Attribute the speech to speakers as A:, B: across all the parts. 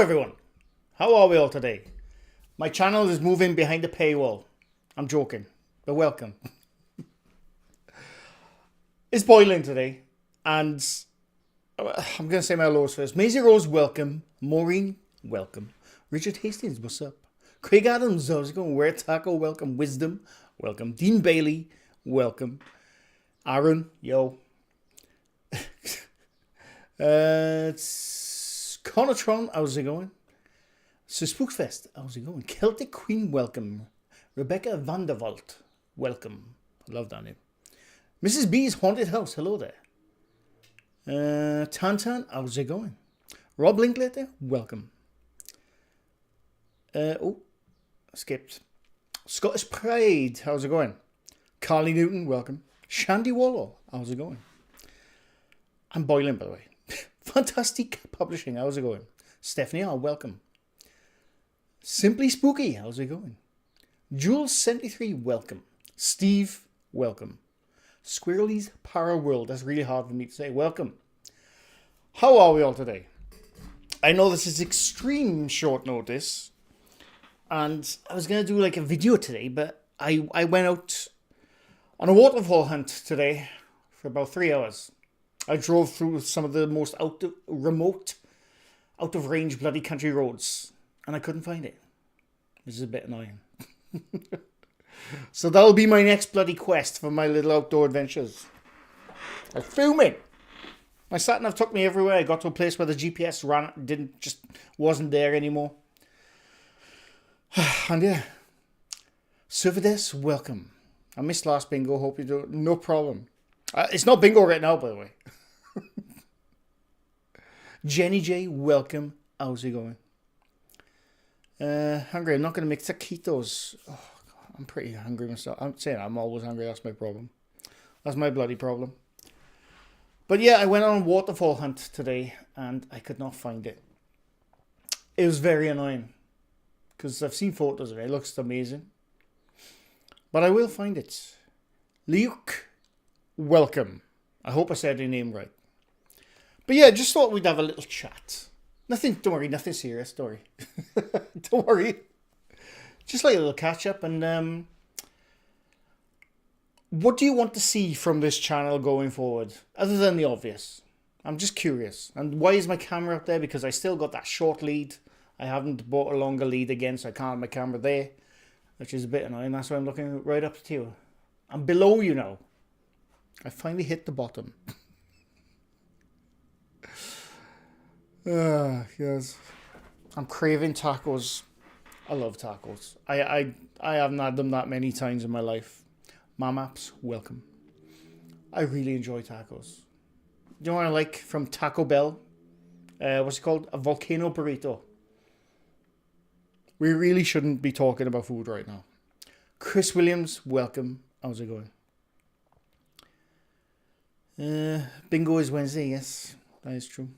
A: everyone, how are we all today? My channel is moving behind the paywall. I'm joking, but welcome. It's boiling today, and I'm going to say my hellos first. Maisie Rose, welcome. Maureen, welcome. Richard Hastings, what's up? Craig Adams, how's it going? Where Taco, welcome. Wisdom, welcome. Dean Bailey, welcome. Aaron, yo. It's Connor Tron, how's it going? So Spookfest, how's it going? Celtic Queen, welcome. Rebecca Vanderwalt, welcome. I love that name. Mrs. B's Haunted House, hello there. Tantan, how's it going? Rob Linklater, welcome. Skipped. Scottish Pride, how's it going? Carly Newton, welcome. Shandy Wallow, how's it going? I'm boiling, by the way. Fantastic Publishing, how's it going? Stephanie R, welcome. Simply Spooky, how's it going? Jules73, welcome. Steve, welcome. Squirrely's Para World, that's really hard for me to say, welcome. How are we all today? I know this is extreme short notice, and I was going to do like a video today, but I went out on a waterfall hunt today for about 3 hours. I drove through some of the most remote, out of range bloody country roads, and I couldn't find it. This is a bit annoying. So that'll be my next bloody quest for my little outdoor adventures. I'm filming. My sat-nav took me everywhere. I got to a place where the GPS wasn't there anymore. And yeah. Survides, welcome. I missed last bingo. Hope you do. No problem. It's not bingo right now, by the way. Jenny J, welcome. How's it going? Hungry. I'm not going to make taquitos. Oh, God, I'm pretty hungry myself. I'm saying I'm always hungry. That's my problem. That's my bloody problem. But yeah, I went on a waterfall hunt today, and I could not find it. It was very annoying, because I've seen photos of it. It looks amazing. But I will find it. Luke, welcome. I hope I said your name right. But yeah, just thought we'd have a little chat. Don't worry, nothing serious, don't worry. Don't worry. Just like a little catch up, and what do you want to see from this channel going forward, other than the obvious? I'm just curious. And why is my camera up there? Because I still got that short lead. I haven't bought a longer lead again, so I can't have my camera there, which is a bit annoying. That's why I'm looking right up to you. I'm below you now. I finally hit the bottom. Yes. I'm craving tacos. I love tacos. I haven't had them that many times in my life. Mamaps, welcome. I really enjoy tacos. Do you know what I like from Taco Bell? What's it called? A volcano burrito. We really shouldn't be talking about food right now. Chris Williams, welcome. How's it going? Bingo is Wednesday, yes. That is true.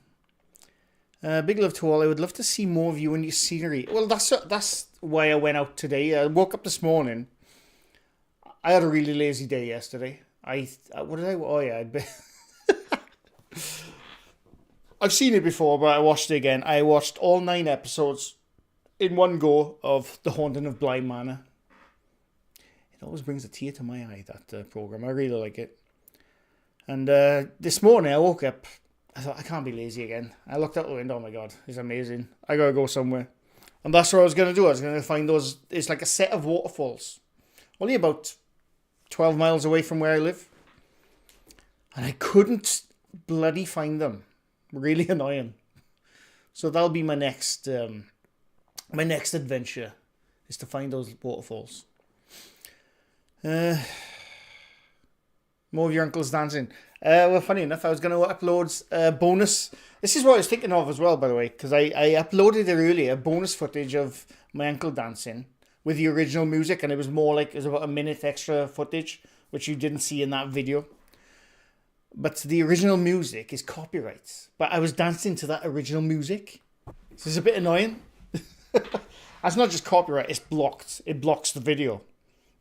A: Big love to all. I would love to see more of you and your scenery. Well, that's why I went out today. I woke up this morning. I had a really lazy day yesterday. I've seen it before, but I watched it again. I watched all 9 episodes in one go of The Haunting of Bly Manor. It always brings a tear to my eye, that program. I really like it. And this morning I woke up. I thought, I can't be lazy again. I looked out the window. Oh my God, it's amazing. I gotta go somewhere. And that's what I was going to do. I was going to find those. It's like a set of waterfalls. Only about 12 miles away from where I live. And I couldn't bloody find them. Really annoying. So that'll be my next adventure. Is to find those waterfalls. More of your uncle's dancing. Well, funny enough, I was going to upload bonus. This is what I was thinking of as well, by the way, because I uploaded it earlier, bonus footage of my uncle dancing with the original music, and it was about a minute extra footage, which you didn't see in that video. But the original music is copyright. But I was dancing to that original music. So it's a bit annoying. That's not just copyright, it's blocked. It blocks the video.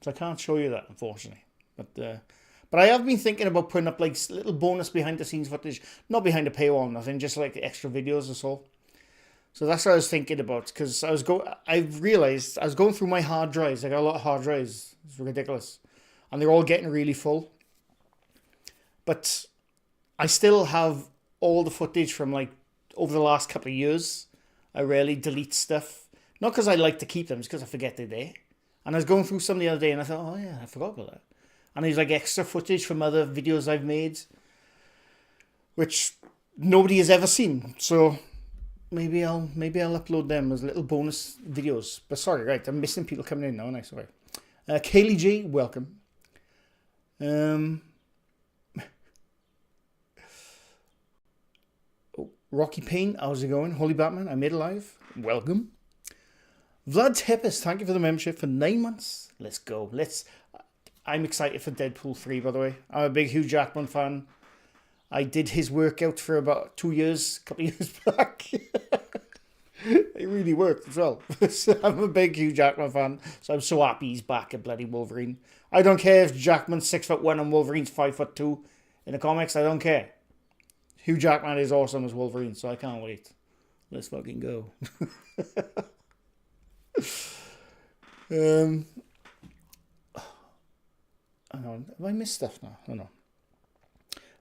A: So I can't show you that, unfortunately. But I have been thinking about putting up like little bonus behind the scenes footage. Not behind a paywall or nothing, just like extra videos or so. So that's what I was thinking about, because I realized I was going through my hard drives. I got a lot of hard drives. It's ridiculous. And they're all getting really full. But I still have all the footage from like over the last couple of years. I rarely delete stuff. Not because I like to keep them, it's because I forget they're there. And I was going through some the other day and I thought, oh yeah, I forgot about that. And there's like extra footage from other videos I've made, which nobody has ever seen. So maybe I'll upload them as little bonus videos. But sorry, right, I'm missing people coming in now, and I sorry. Kaylee G, welcome. Rocky Payne, how's it going? Holy Batman, I made it live. Welcome. Vlad Tepes, thank you for the membership for 9 months. Let's go. I'm excited for Deadpool 3, by the way. I'm a big Hugh Jackman fan. I did his workout for about 2 years, a couple of years back. It really worked as well. So I'm a big Hugh Jackman fan, so I'm so happy he's back at bloody Wolverine. I don't care if Jackman's 6'1" and Wolverine's 5'2" in the comics. I don't care. Hugh Jackman is awesome as Wolverine, so I can't wait. Let's fucking go. Hang on, have I missed stuff now? Oh no.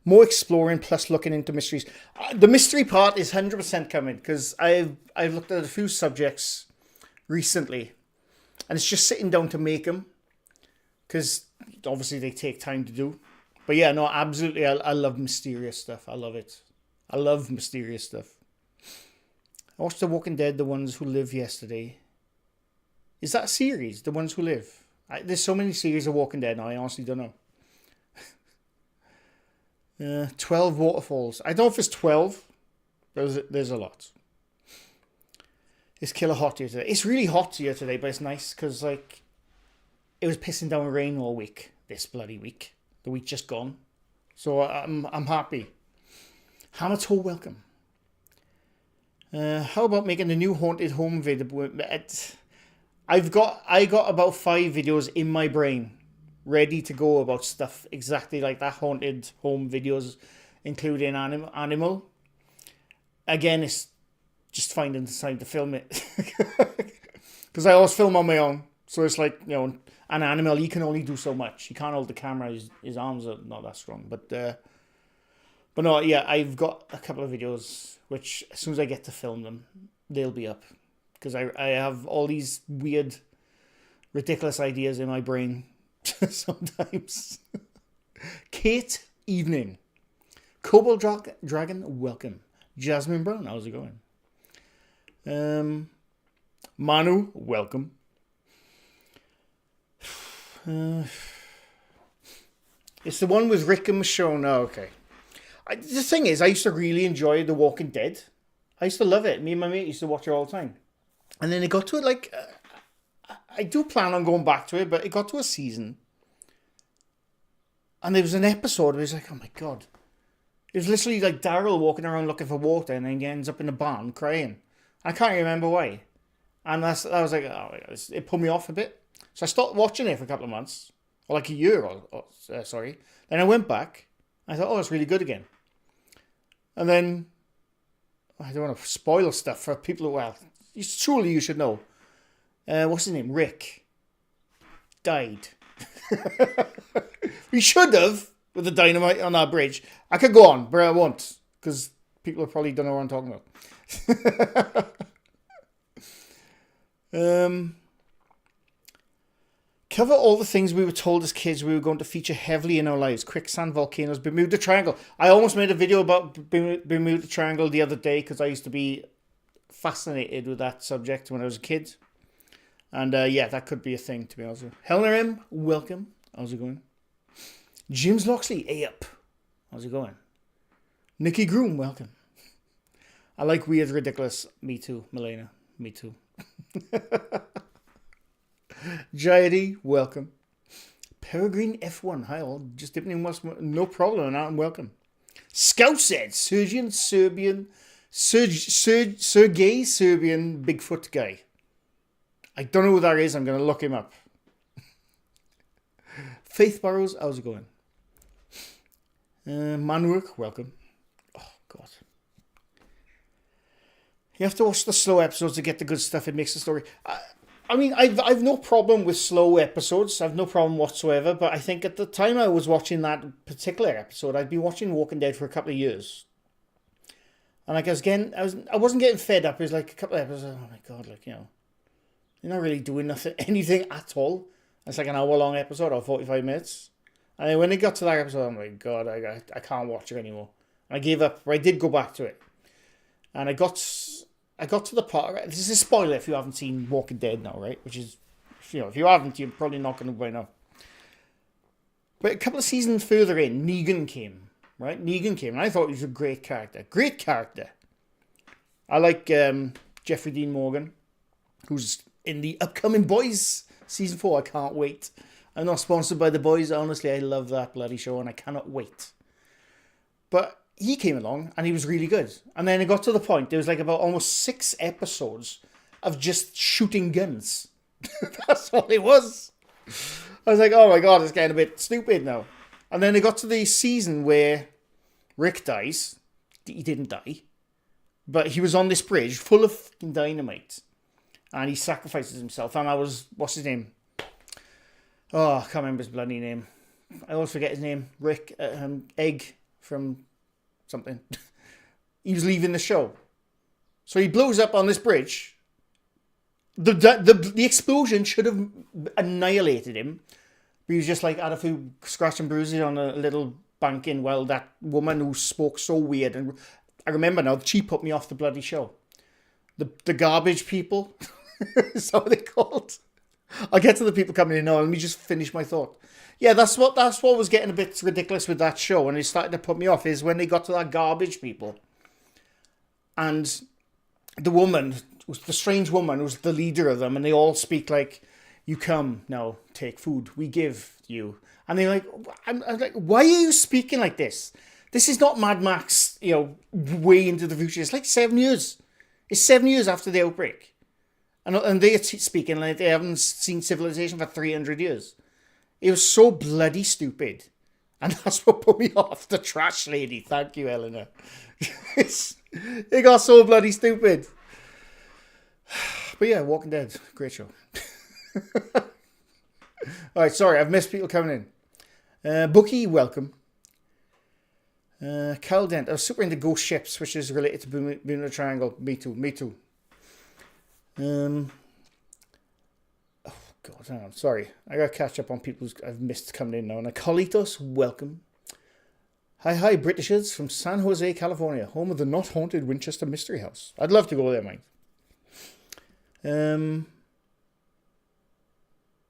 A: More exploring plus looking into mysteries. The mystery part is 100% coming, because I've looked at a few subjects recently, and it's just sitting down to make them, because obviously they take time to do. But yeah, no, absolutely, I love mysterious stuff. I love it. I love mysterious stuff. I watched The Walking Dead, The Ones Who Live, yesterday. Is that a series, The Ones Who Live? There's so many series of Walking Dead now, I honestly don't know. 12 waterfalls. I don't know if it's 12, but there's a lot. It's killer hot here today. It's really hot here today, but it's nice, because like, it was pissing down rain all week. This bloody week. The week just gone. So I'm happy. Hammer Toe, welcome. How about making a new haunted home video? I got about 5 videos in my brain ready to go about stuff exactly like that, haunted home videos, including animal. Again, it's just finding the time to film it, because I always film on my own. So it's like, you know, an animal, he can only do so much. He can't hold the camera. His arms are not that strong. But no, yeah, I've got a couple of videos which, as soon as I get to film them, they'll be up. Because I have all these weird, ridiculous ideas in my brain sometimes. Kate, evening. Cobalt Dragon, welcome. Jasmine Brown, how's it going? Manu, welcome. It's the one with Rick and Michonne. Oh, okay. The thing is, I used to really enjoy The Walking Dead. I used to love it. Me and my mate used to watch it all the time. And then it got to it, like, I do plan on going back to it, but it got to a season. And there was an episode where it was like, oh my God. It was literally like Daryl walking around looking for water, and then he ends up in the barn crying. I can't remember why. And I was like, oh, it put me off a bit. So I stopped watching it for a couple of months, or like a year, sorry. Then I went back. I thought, oh, it's really good again. And then, I don't want to spoil stuff for people who, well, surely you should know. What's his name? Rick. Died. We should have, with the dynamite on our bridge. I could go on, but I won't, because people probably don't know what I'm talking about. Cover all the things we were told as kids we were going to feature heavily in our lives. Quicksand, volcanoes, Bermuda Triangle. I almost made a video about Bermuda Triangle the other day, because I used to be fascinated with that subject when I was a kid. And yeah, that could be a thing, to be honest with you. Helena M, welcome. How's it going? James Loxley, hey up. How's it going? Nikki Groom, welcome. I like weird, ridiculous. Me too, Milena. Me too. Jayadi, welcome. Peregrine F1, hi all. Just dipping in once more. No problem, and welcome. Scout said, Sergey Serbian Bigfoot guy. I don't know who that is. I'm going to look him up. Faith Burrows, how's it going? Manwork, welcome. Oh, God. You have to watch the slow episodes to get the good stuff. It makes the story. I mean, I've no problem with slow episodes. I've no problem whatsoever. But I think at the time I was watching that particular episode, I'd been watching Walking Dead for a couple of years, and like I wasn't getting fed up. It was like a couple of episodes. Oh my god, like you're not really doing anything at all. It's like an hour-long episode or 45 minutes. And then when it got to that episode, I'm like, God, I can't watch it anymore. And I gave up. I did go back to it. And I got to the part. This is a spoiler if you haven't seen Walking Dead now, right? Which is, if you haven't, you're probably not going to by now. But a couple of seasons further in, Negan came, right? Negan came, and I thought he was a great character. Great character. I like Jeffrey Dean Morgan, who's in the upcoming Boys season 4. I can't wait. I'm not sponsored by the Boys. Honestly, I love that bloody show, and I cannot wait. But he came along, and he was really good. And then it got to the point, there was like about almost 6 episodes of just shooting guns. That's all it was. I was like, oh my god, it's getting a bit stupid now. And then it got to the season where Rick dies. He didn't die. But he was on this bridge full of dynamite. And he sacrifices himself. And what's his name? Oh, I can't remember his bloody name. I always forget his name. Rick, Egg from something. He was leaving the show. So he blows up on this bridge. The explosion should have annihilated him. But he was just like, had a few scratch and bruises on a little banking. Well, that woman who spoke so weird. And I remember now, she put me off the bloody show. The garbage people. Is that what they're called? I'll get to the people coming in now. Let me just finish my thought. Yeah, that's what was getting a bit ridiculous with that show, and it started to put me off, is when they got to that garbage people. And the woman, the strange woman, was the leader of them, and they all speak like, you come, now, take food, we give you. And they're like, I'm like, why are you speaking like this? This is not Mad Max, way into the future. It's like 7 years. It's 7 years after the outbreak. And they're speaking like they haven't seen civilization for 300 years. It was so bloody stupid. And that's what put me off. The trash lady. Thank you, Eleanor. It got so bloody stupid. But yeah, Walking Dead. Great show. Alright, sorry. I've missed people coming in. Bookie, welcome. Carl Dent. I was super into ghost ships, which is related to Bermuda Triangle. Me too. Oh God, hang on. Sorry. I got to catch up on people I've missed coming in now. And Carlitos, welcome. Hi, Britishers from San Jose, California, home of the not haunted Winchester Mystery House. I'd love to go there, mate.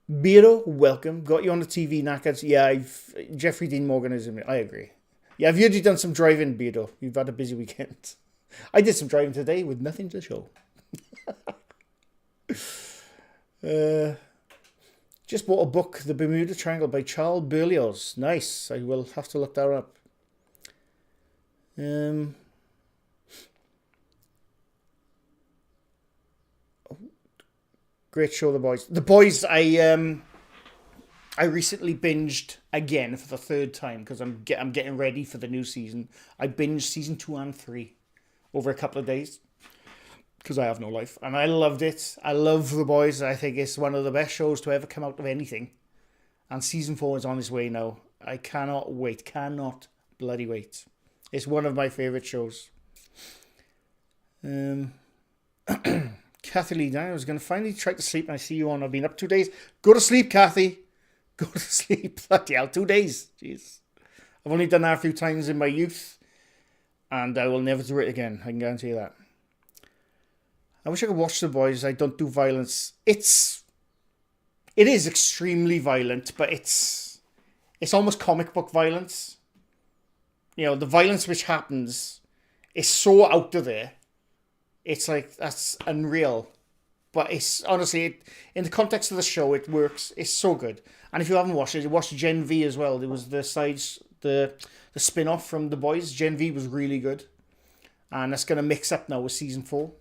A: Beardo, welcome. Got you on the TV, knackers. Yeah, Jeffrey Dean Morgan is. I agree. Yeah, I've heard you done some driving, Beardo. You've had a busy weekend. I did some driving today with nothing to show. Just bought a book, The Bermuda Triangle by Charles Berlioz. Nice. I will have to look that up. Great show, The Boys. The Boys, I recently binged again for the 3rd time because I'm getting ready for the new season. I binged season 2 and 3 over a couple of days because I have no life, and I loved it. I love The Boys. I think it's one of the best shows to ever come out of anything, and season 4 is on its way now. I cannot wait. Cannot bloody wait. It's one of my favourite shows. Kathy Lee, I was going to finally try to sleep, and I see you on. I've been up 2 days. Go to sleep, Kathy. Go to sleep. Bloody hell, 2 days. Jeez. I've only done that a few times in my youth, and I will never do it again. I can guarantee you that. I wish I could watch The Boys. I don't do violence. It is extremely violent, but it's almost comic book violence. The violence which happens is so out of there. It's like, that's unreal. But it's honestly, in the context of the show, it works. It's so good. And if you haven't watched it, you watched Gen V as well. There was the spin-off from The Boys. Gen V was really good. And that's going to mix up now with season 4.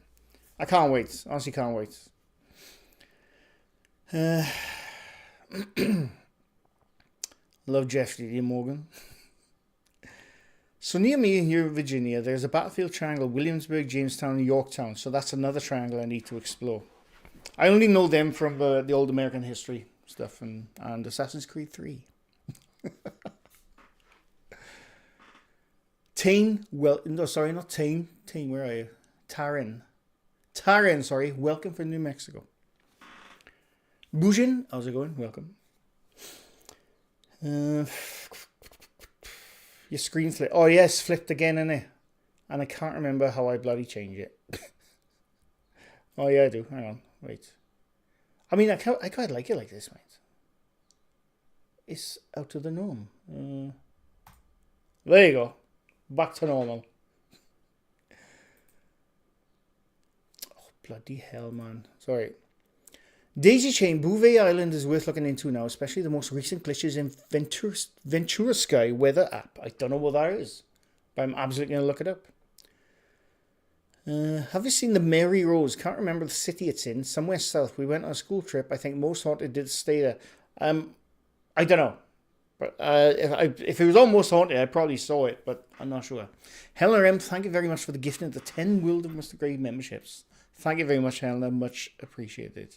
A: I can't wait. Honestly, can't wait. Love Jeffrey Dean Morgan. So near me here in Virginia, there's a battlefield triangle, Williamsburg, Jamestown, and Yorktown. So that's another triangle I need to explore. I only know them from the old American history stuff and Assassin's Creed 3. Tain, well, no, sorry, not Tain. Tain, where are you? Taran, sorry. Welcome from New Mexico. Bujin, how's it going? Welcome. Your screen flipped. Oh, yes, flipped again, innit? And I can't remember how I bloody change it. Oh, yeah, I do. Hang on. Wait. I mean, I quite like it like this, mate. It's out of the norm. There you go. Back to normal. Oh, bloody hell, man. Sorry. Daisy Chain, Bouvet Island is worth looking into now, especially the most recent glitches in Ventura Sky weather app. I don't know what that is, but I'm absolutely going to look it up. Have you seen the Mary Rose? Can't remember the city it's in. Somewhere south. We went on a school trip. I think Most Haunted did stay there. I don't know. But if it was on Most Haunted, I probably saw it, but I'm not sure. Helena M, thank you very much for the gifting of the 10 World of Mr. Grey memberships. Thank you very much, Helena. Much appreciated.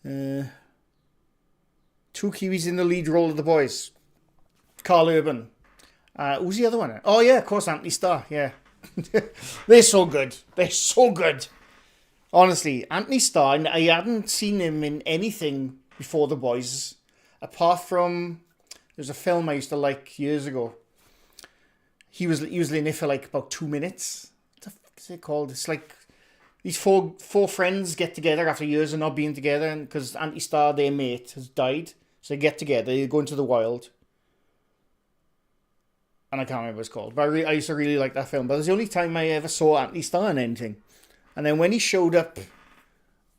A: 2 Kiwis in the lead role of the boys. Carl Urban. Who's the other one? Oh, yeah, of course, Anthony Starr. Yeah. They're so good. They're so good. Honestly, Anthony Starr, I hadn't seen him in anything before The Boys. Apart from, there's a film I used to like years ago. He was usually in it for like about 2 minutes. What the fuck is it called? It's like these four friends get together after years of not being together, and because Anthony Starr, their mate, has died, so they get together. They go into the wild, and I can't remember what it's called. But I used to really like that film. But it was the only time I ever saw Anthony Starr in anything. And then when he showed up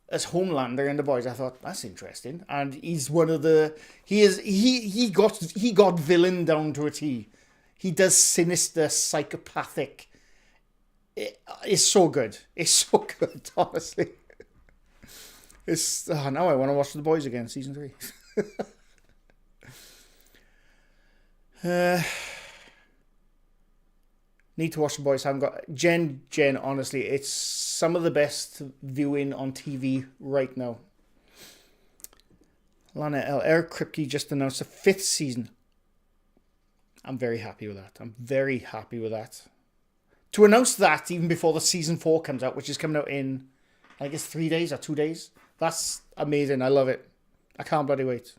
A: as Homelander in The Boys, I thought that's interesting. And he's one of the he got villain down to a T. He does sinister, psychopathic. It's so good. It's so good, honestly. Now I want to watch The Boys again, season 3. Need to watch The Boys. I haven't got Jen. Honestly, it's some of the best viewing on TV right now. Lana L. Eric Kripke just announced a 5th season. I'm very happy with that. To announce that even before the season 4 comes out, which is coming out in, I guess, 3 days or 2 days. That's amazing. I love it. I can't bloody wait.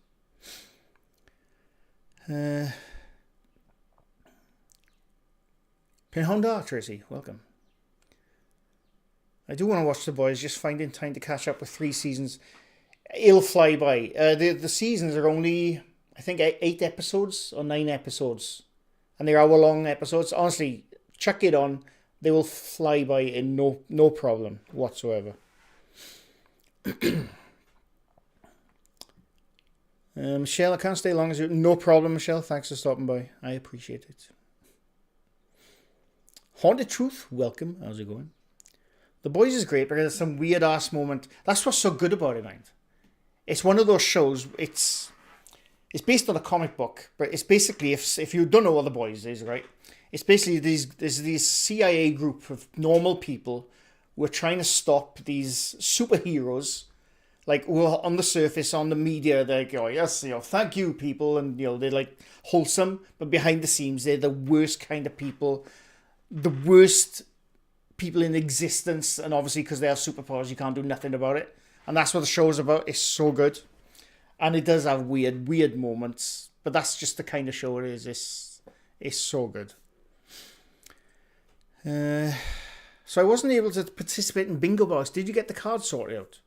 A: Pinhonda, Tracy, welcome. I do want to watch The Boys, just finding time to catch up with 3 seasons. It'll fly by. The seasons are only, I think, 8 episodes or 9 episodes. And they're hour-long episodes. Honestly, chuck it on. They will fly by in no problem whatsoever. Michelle, I can't stay long as you. No problem, Michelle. Thanks for stopping by. I appreciate it. Haunted Truth, welcome. How's it going? The Boys is great, but there's some weird ass moment. That's what's so good about it, man. It's one of those shows. It's based on a comic book, but it's basically, if you don't know what The Boys is, right? It's basically these CIA group of normal people who are trying to stop these superheroes, like, who are on the surface, on the media. They go, yes, thank you, people, and they're like wholesome, but behind the scenes, they're the worst kind of people, the worst people in existence, and obviously because they have superpowers, you can't do nothing about it. And that's what the show's about. It's so good. And it does have weird moments, but that's just the kind of show it is. It's so good. So I wasn't able to participate in Bingo Box. Did you get the card sorted out?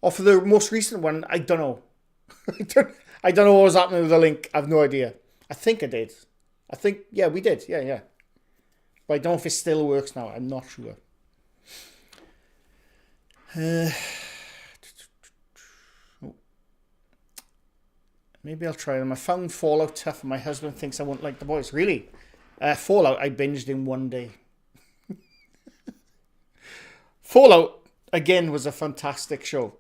A: Or for the most recent one, I don't know. I don't know what was happening with the link. I have no idea. I think I did. Yeah, we did. Yeah. But I don't know if it still works now. I'm not sure. Maybe I'll try them. I found Fallout tough and my husband thinks I won't like The Boys. Really? Fallout, I binged in one day. Fallout, again, was a fantastic show.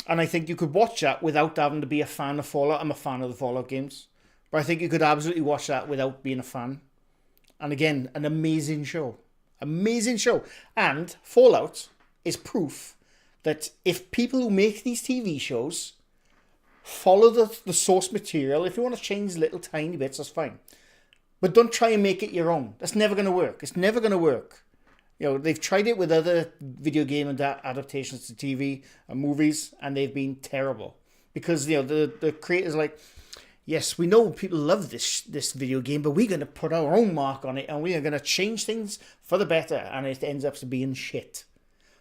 A: And I think you could watch that without having to be a fan of Fallout. I'm a fan of the Fallout games. But I think you could absolutely watch that without being a fan. And again, an amazing show. Amazing show. And Fallout is proof that if people who make these TV shows follow the source material, if you want to change little tiny bits, that's fine. But don't try and make it your own. That's never going to work. It's never going to work. You know, they've tried it with other video game adaptations to TV and movies, and they've been terrible. Because, you know, the creators are like, yes, we know people love this video game, but we're going to put our own mark on it, and we are going to change things for the better, and it ends up being shit.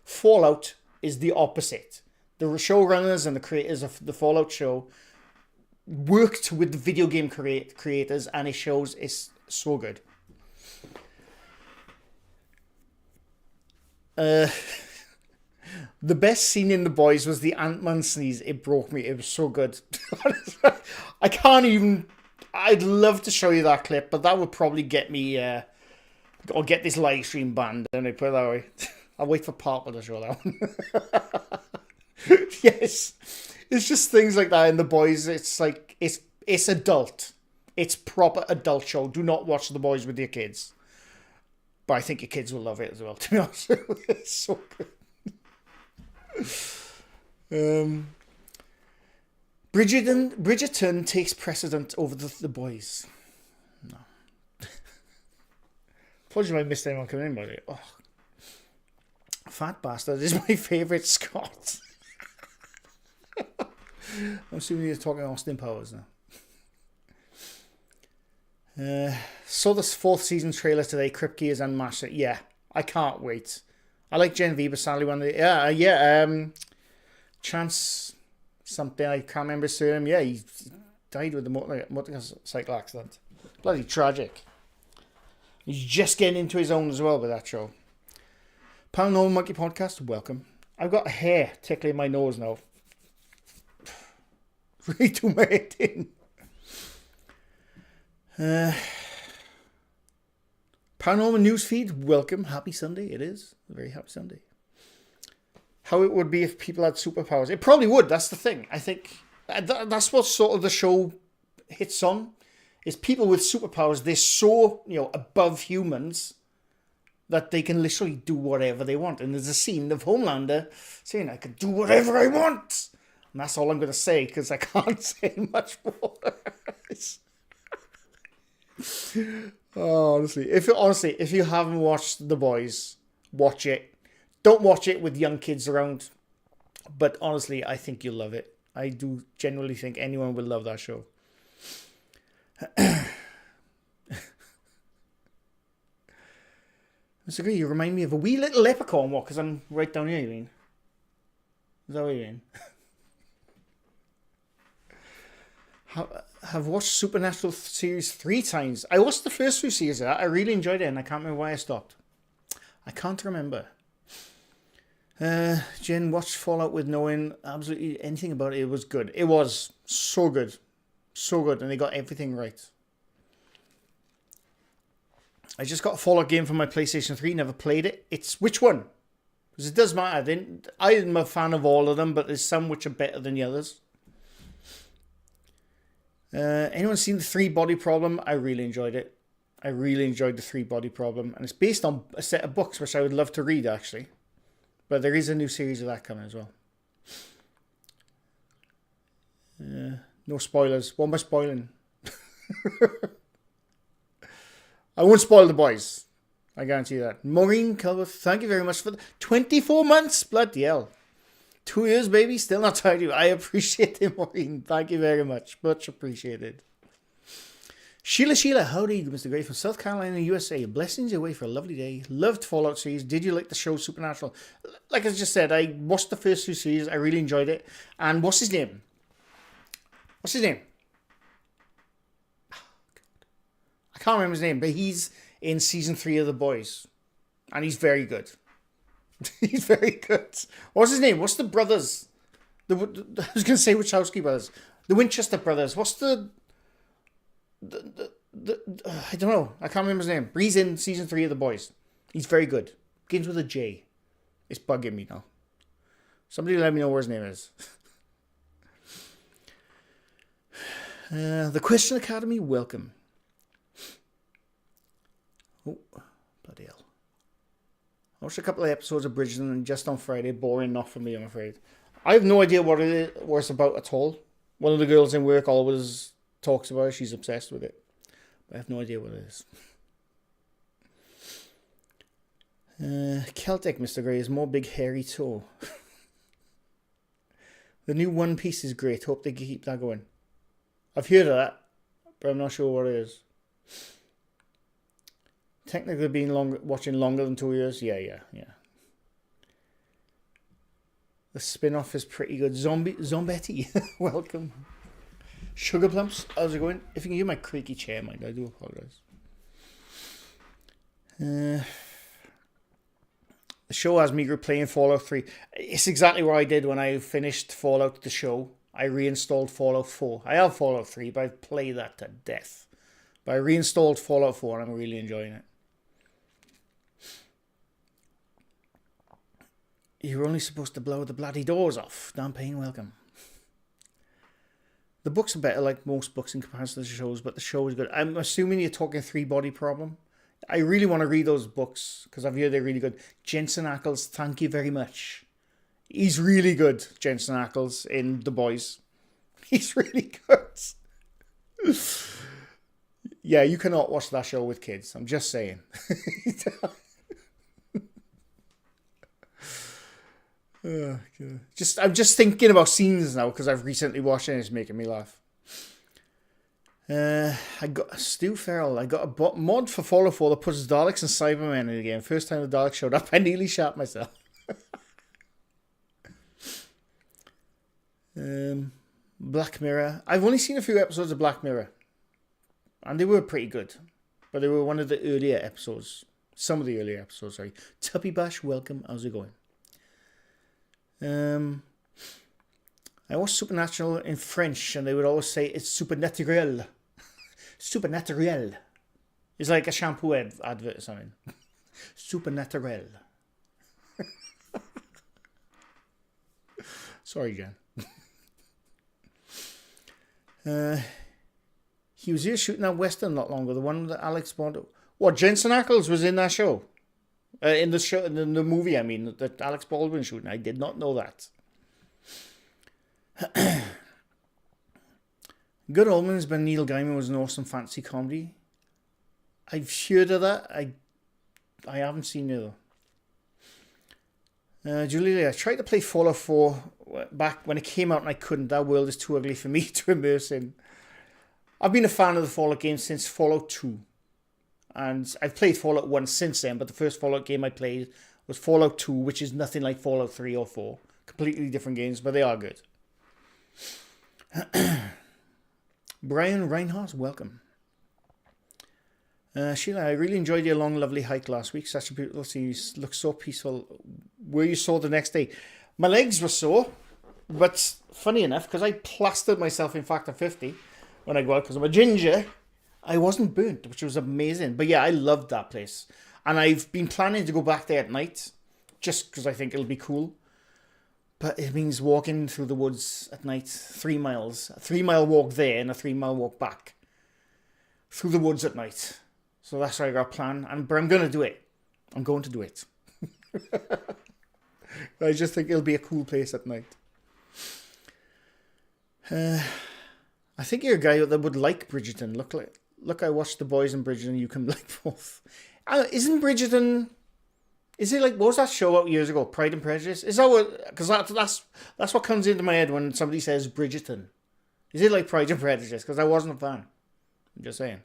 A: Fallout is the opposite. The showrunners and the creators of the Fallout show worked with the video game creators, and it shows it's so good. The best scene in The Boys was the Ant-Man sneeze. It broke me. It was so good. I can't even... I'd love to show you that clip, but that would probably get me... or get this live stream banned, and I put it that way. I'll wait for Parker to show that one. Yes. It's just things like that in The Boys. It's like... It's adult. It's proper adult show. Do not watch The Boys with your kids. But I think your kids will love it as well, to be honest. It's so good. Bridgerton takes precedent over the Boys. No. Apologies if I missed anyone coming in, by the way. Oh. Fat Bastard is my favourite Scot. I'm assuming you're talking Austin Powers now. Saw this 4th season trailer today, Kripke is unmasked. Yeah, I can't wait. I like Genevieve, sadly one of the... Chance something, I can't remember his surname. Yeah, he died with a motorcycle accident. Bloody tragic. He's just getting into his own as well with that show. Paranormal Monkey Podcast, welcome. I've got a hair tickling my nose now. Really do my head in. Paranormal Newsfeed, welcome. Happy Sunday, it is. A very happy Sunday. How it would be if people had superpowers. It probably would, that's the thing. I think that's what sort of the show hits on. Is people with superpowers, they're so, above humans that they can literally do whatever they want. And there's a scene of Homelander saying, I can do whatever I want. And that's all I'm going to say, because I can't say much more. Honestly, if you haven't watched The Boys, watch it. Don't watch it with young kids around. But honestly, I think you'll love it. I do genuinely think anyone will love that show. Mr. Green, you remind me of a wee little leprechaun walk, because I'm right down here, you mean? Is that what you mean? Have watched Supernatural series 3 times. I watched the first 2 seasons of that. I really enjoyed it, and I can't remember why I stopped. I can't remember. Jen watched Fallout with knowing absolutely anything about it. It was good. It was so good. So good, and they got everything right. I just got a Fallout game for my PlayStation 3. Never played it. It's which one? Because it does matter. I'm a fan of all of them, but there's some which are better than the others. Anyone seen the 3 Body Problem? I really enjoyed it. I really enjoyed the 3 Body Problem. And it's based on a set of books, which I would love to read, actually. But there is a new series of that coming as well. No spoilers. What am I spoiling? I won't spoil The Boys. I guarantee that. Maureen Culbert, thank you very much for the 24 months. Bloody hell. 2 years, baby. Still not tired of you. I appreciate it, Maureen. Thank you very much. Much appreciated. Sheila, howdy, Mr. Gray from South Carolina, USA. Blessings your way for a lovely day. Loved Fallout series. Did you like the show Supernatural? Like I just said, I watched the first 2 series. I really enjoyed it. And what's his name? I can't remember his name, but he's in season 3 of The Boys. And he's very good. He's very good. What's his name? What's the brothers? I was going to say Wachowski brothers. The Winchester brothers. What's the I don't know. I can't remember his name. He's in season 3 of The Boys. He's very good. Begins with a J. It's bugging me now. Somebody let me know where his name is. The Question Academy, welcome. Oh, bloody hell. I watched a couple of episodes of Bridgerton just on Friday. Boring enough for me, I'm afraid. I have no idea what it's about at all. One of the girls in work always talks about it. She's obsessed with it. But I have no idea what it is. Celtic, Mr. Grey, is more big hairy toe. The new One Piece is great. Hope they keep that going. I've heard of that, but I'm not sure what it is. Technically watching longer than 2 years. Yeah. The spin-off is pretty good. Zombetti, welcome. Sugar Plumps, how's it going? If you can hear my creaky chair, mind, I do apologise. The show has me replaying Fallout 3. It's exactly what I did when I finished Fallout the show. I reinstalled Fallout 4. I have Fallout 3, but I've played that to death. But I reinstalled Fallout 4 and I'm really enjoying it. You're only supposed to blow the bloody doors off. Dan Payne, welcome. The books are better, like most books in comparison to the shows, but the show is good. I'm assuming you're talking Three Body Problem. I really want to read those books because I've heard they're really good. Jensen Ackles, thank you very much. He's really good, Jensen Ackles, in The Boys. He's really good. Yeah, you cannot watch that show with kids. I'm just saying. I'm just thinking about scenes now because I've recently watched it and it's making me laugh. I got Stu Farrell. I got a mod for Fallout 4 that puts Daleks and Cybermen in the game. First time the Daleks showed up, I nearly shat myself. Black Mirror. I've only seen a few episodes of Black Mirror, and they were pretty good, but they were one of the earlier episodes. Some of the earlier episodes, sorry. Tuppy Bash, welcome. How's it going? I watched Supernatural in French, and they would always say it's Supernatural. Supernatural. It's like a shampoo advert or something. Supernatural. Sorry, Jen. He was here shooting that Western not long ago. The one that Alex Bond. What, Jensen Ackles was in that show? In the show, in the movie, I mean, that Alex Baldwin shooting. I did not know that. Good Omens by Neil Gaiman was an awesome fantasy comedy. I've heard of that. I haven't seen it though. Julia, I tried to play Fallout 4 back when it came out and I couldn't. That world is too ugly for me to immerse in. I've been a fan of the Fallout games since Fallout 2. And I've played Fallout 1 since then, but the first Fallout game I played was Fallout 2, which is nothing like Fallout 3 or 4. Completely different games, but they are good. Brian Reinhardt, welcome. Sheila, I really enjoyed your long, lovely hike last week. Such a beautiful scene. You look so peaceful. Were you sore the next day? My legs were sore, but funny enough, because I plastered myself in Factor 50 when I go out because I'm a ginger, I wasn't burnt, which was amazing. But yeah, I loved that place. And I've been planning to go back there at night, just because I think it'll be cool. But it means walking through the woods at night, 3 miles. A 3-mile walk there and a 3-mile walk back. Through the woods at night. So that's what I got a plan. But I'm going to do it. I'm going to do it. I just think it'll be a cool place at night. I think you're a guy that would like Bridgerton. Look, I watched The Boys and Bridgerton. You can like both. Isn't Bridgerton... Is it like, what was that show out years ago? Pride and Prejudice? Is that what, because that's what comes into my head when somebody says Bridgerton. Is it like Pride and Prejudice? Because I wasn't a fan. I'm just saying.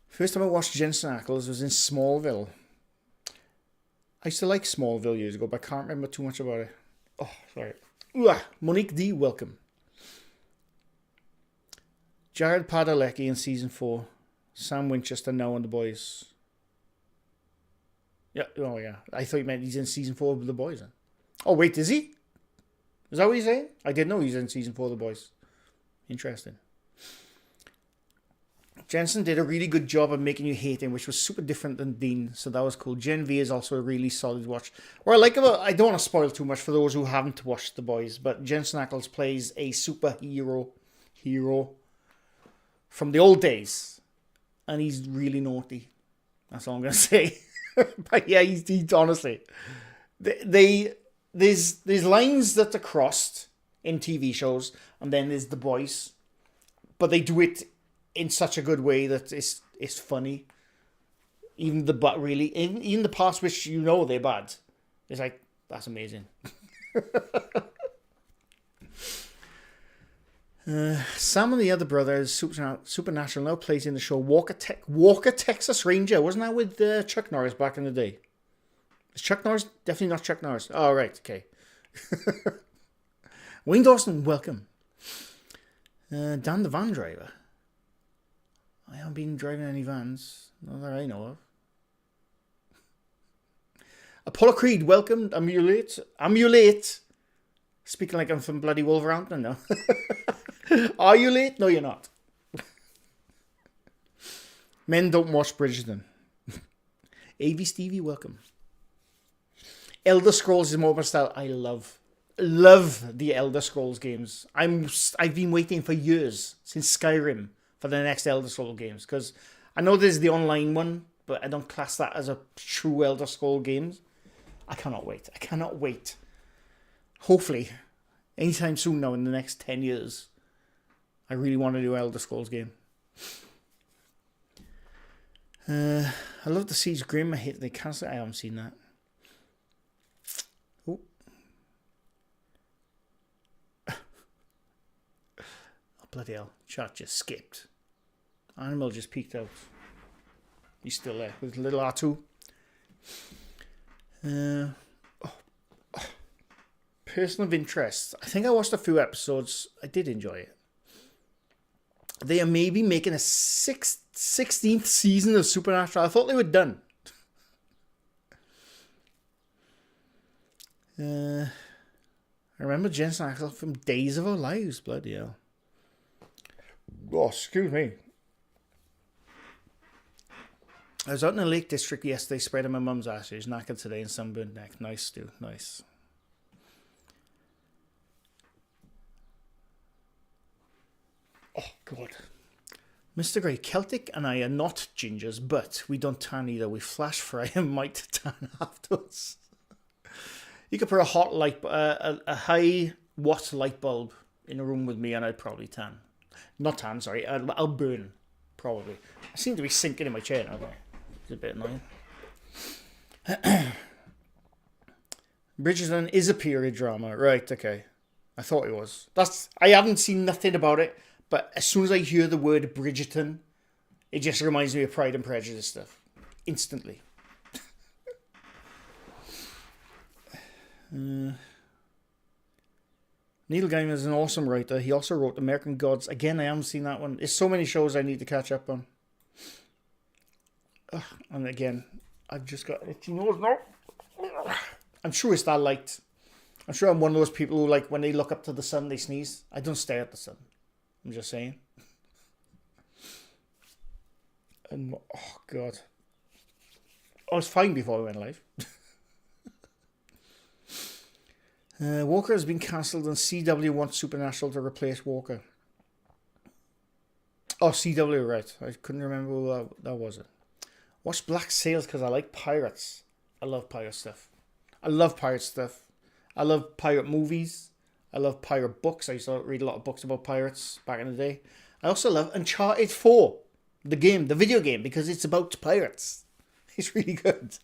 A: First time I watched Jensen Ackles was in Smallville. I used to like Smallville years ago, but I can't remember too much about it. Oh, sorry. Ooh, Monique D, welcome. Jared Padalecki in season 4. Sam Winchester now on The Boys. Yeah, oh yeah. I thought you meant he's in season 4 of The Boys. Then. Oh wait, is he? Is that what you're saying? I didn't know he's in season 4 of The Boys. Interesting. Jensen did a really good job of making you hate him, which was super different than Dean, so that was cool. Gen V is also a really solid watch. What I like about, I don't want to spoil too much for those who haven't watched The Boys, but Jensen Ackles plays a superhero from the old days, and he's really naughty. That's all I'm gonna say. But yeah, he's honestly, there's lines that are crossed in TV shows, and then there's The Boys, but they do it in such a good way that it's funny. Even the parts which you know they're bad, it's like, that's amazing. Sam and the other brothers, Supernatural, now plays in the show Walker, Texas Ranger. Wasn't that with Chuck Norris back in the day? Is Chuck Norris? Definitely not Chuck Norris. Oh, right, okay. Wayne Dawson, welcome. Dan the van driver. I haven't been driving any vans, not that I know of. Apollo Creed, welcome. I'm you late. Speaking like I'm from bloody Wolverhampton now. Are you late? No, you're not. Men don't watch Bridgerton. AV Stevie, welcome. Elder Scrolls is more my style. I love the Elder Scrolls games. I've been waiting for years, since Skyrim, for the next Elder Scrolls games, because I know there's the online one, but I don't class that as a true Elder Scrolls games. I cannot wait. Hopefully, anytime soon now in the next 10 years, I really want to do Elder Scrolls game. I love the Siege Grim. I hate they cancel it. I haven't seen that. Oh. Oh, bloody hell. Chat just skipped. Animal just peeked out. He's still there with little R2. Person of interest. I think I watched a few episodes. I did enjoy it. They are maybe making a 16th season of Supernatural. I thought they were done. I remember Jensen Ackles from Days of Our Lives. Bloody hell. Oh, excuse me. I was out in the Lake District yesterday spreading my mum's ashes. Knackered today and sunburned neck. Nice, Stu. Nice. Oh, God. Mr. Grey, Celtic and I are not gingers, but we don't tan either. We flash fry and might tan afterwards. You could put a hot light, a high watt light bulb in a room with me and I'd probably tan. Not tan, sorry. I'll burn, probably. I seem to be sinking in my chair now. It's a bit annoying. Bridgerton is a period drama. Right, okay. I thought it was. I haven't seen nothing about it, but as soon as I hear the word Bridgerton, it just reminds me of Pride and Prejudice stuff. Instantly. Neil Gaiman is an awesome writer. He also wrote American Gods. Again, I haven't seen that one. There's so many shows I need to catch up on. And again, I've just got itchy nose now. I'm sure it's that light. I'm sure I'm one of those people who, like, when they look up to the sun, they sneeze. I don't stare at the sun. I'm just saying. And, oh, God. I was fine before I went live. Walker has been cancelled and CW wants Supernatural to replace Walker. Oh, CW, right. I couldn't remember who that was. Watch Black Sails because I like pirates. I love pirate stuff. I love pirate movies. I love pirate books. I used to read a lot of books about pirates back in the day. I also love Uncharted 4, the video game, because it's about pirates. It's really good.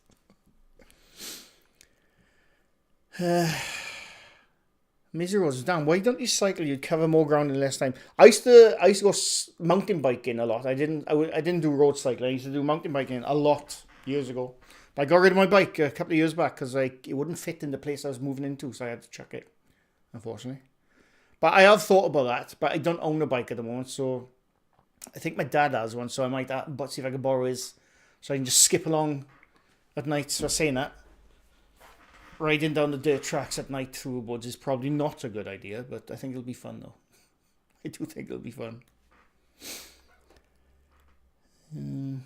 A: Misery was down. Why don't you cycle? You'd cover more ground in less time. I used to go mountain biking a lot. I didn't do road cycling. I used to do mountain biking a lot years ago. But I got rid of my bike a couple of years back because it wouldn't fit in the place I was moving into, so I had to chuck it, unfortunately. But I have thought about that, but I don't own a bike at the moment, so I think my dad has one, so I might see if I can borrow his, so I can just skip along at night. So saying that, riding down the dirt tracks at night through the woods is probably not a good idea, but I think it'll be fun though. I do think it'll be fun. Oh,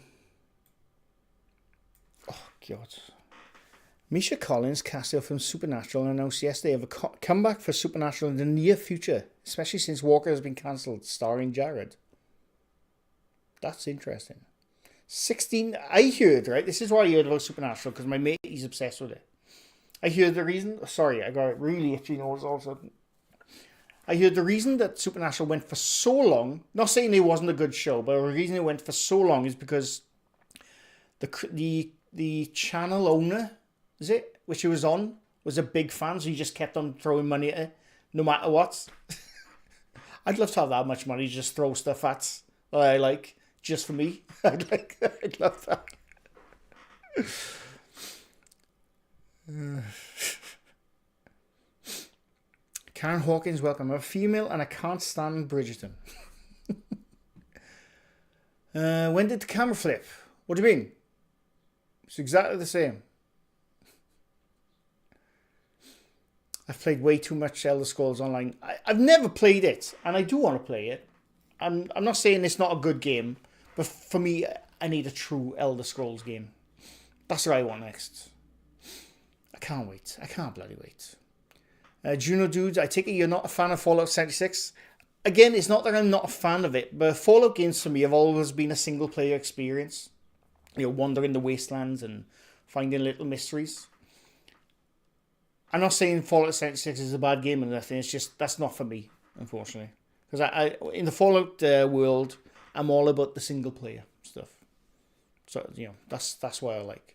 A: God. Misha Collins, cast out from Supernatural, announced yesterday of a comeback for Supernatural in the near future, especially since Walker has been cancelled, starring Jared. That's interesting. 16, I heard, right? This is why I heard about Supernatural, because my mate, he's obsessed with it. I heard the reason, sorry, I got it really itchy nose all of a sudden. I heard the reason that Supernatural went for so long, not saying it wasn't a good show, but the reason it went for so long is because the channel owner, is it, which it was on, was a big fan, so he just kept on throwing money at it, no matter what. I'd love to have that much money, just throw stuff at that I like, just for me. I'd love that. Karen Hawkins, welcome. I'm a female and I can't stand Bridgerton. When did the camera flip? What do you mean? It's exactly the same. I've played way too much Elder Scrolls Online. I've never played it, and I do want to play it. I'm not saying it's not a good game, but for me, I need a true Elder Scrolls game. That's what I want next. I can't wait. I can't bloody wait. Juno Dudes, I take it you're not a fan of Fallout 76? Again, it's not that I'm not a fan of it, but Fallout games for me have always been a single player experience. You know, wandering the wastelands and finding little mysteries. I'm not saying Fallout 76 is a bad game or nothing, it's just, that's not for me, unfortunately. Because I in the Fallout world, I'm all about the single player stuff. So, you know, that's what I like.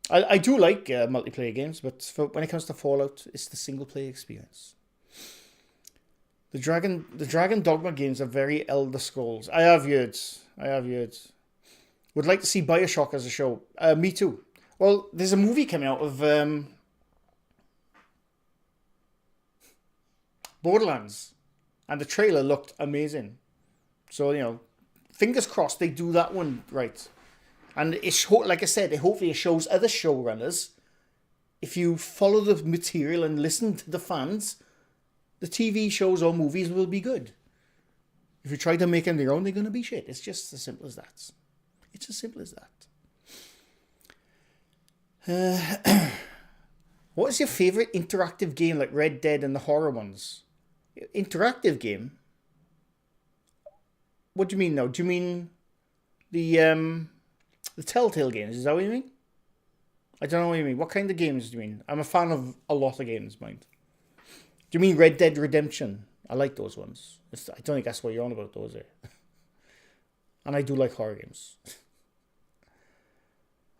A: I do like multiplayer games, but when it comes to Fallout, it's the single player experience. The Dragon Dogma games are very Elder Scrolls. I have heard. Would like to see Bioshock as a show. Me too. Well, there's a movie coming out of Borderlands, and the trailer looked amazing. So, you know, fingers crossed they do that one right. And it's, like I said, hopefully it shows other showrunners, if you follow the material and listen to the fans, the TV shows or movies will be good. If you try to make them their own, they're going to be shit. It's just as simple as that. It's as simple as that. What is your favourite interactive game like Red Dead and the horror ones? Interactive game? What do you mean now? Do you mean the Telltale games? Is that what you mean? I don't know what you mean. What kind of games do you mean? I'm a fan of a lot of games, mind. Do you mean Red Dead Redemption? I like those ones. I don't think that's what you're on about, those. And I do like horror games.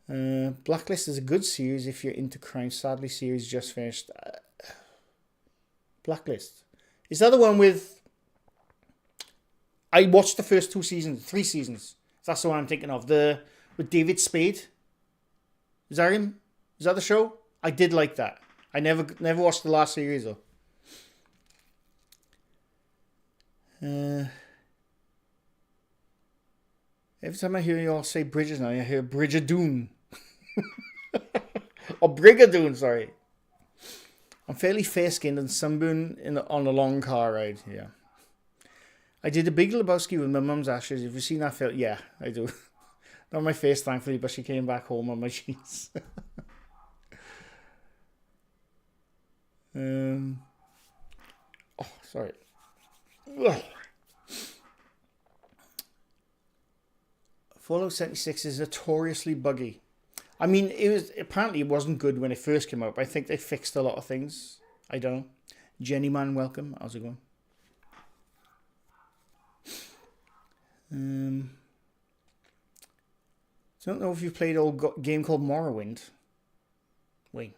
A: Blacklist is a good series if you're into crime. Sadly, series just finished. Blacklist. Is that the one with... I watched the first 3 seasons. That's the one I'm thinking of. With David Spade. Is that him? Is that the show? I did like that. I never watched the last series though. Every time I hear you all say Bridges now, I hear Brigadoon. Or Brigadoon, sorry. I'm fairly fair-skinned and sunburned on a long car ride. Yeah. I did a Big Lebowski with my mum's ashes. Have you seen that film? Yeah, I do. Not on my face, thankfully, but she came back home on my sheets. Oh, sorry. Ugh. Fallout 76 is notoriously buggy. I mean, apparently it wasn't good when it first came out, but I think they fixed a lot of things. I don't know. Jenny Man, welcome. How's it going? Don't know if you've played an old game called Morrowind. Wait.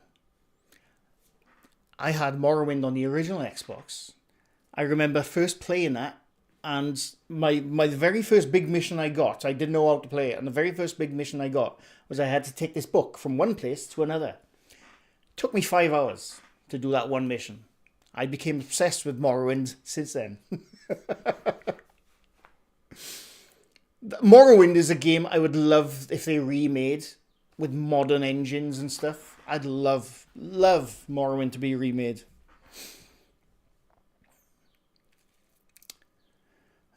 A: I had Morrowind on the original Xbox. I remember first playing that, and my very first big mission I got, I didn't know how to play it, and the very first big mission I got was I had to take this book from one place to another. It took me 5 hours to do that one mission. I became obsessed with Morrowind since then. Morrowind is a game I would love if they remade with modern engines and stuff. I'd love Morrowind to be remade.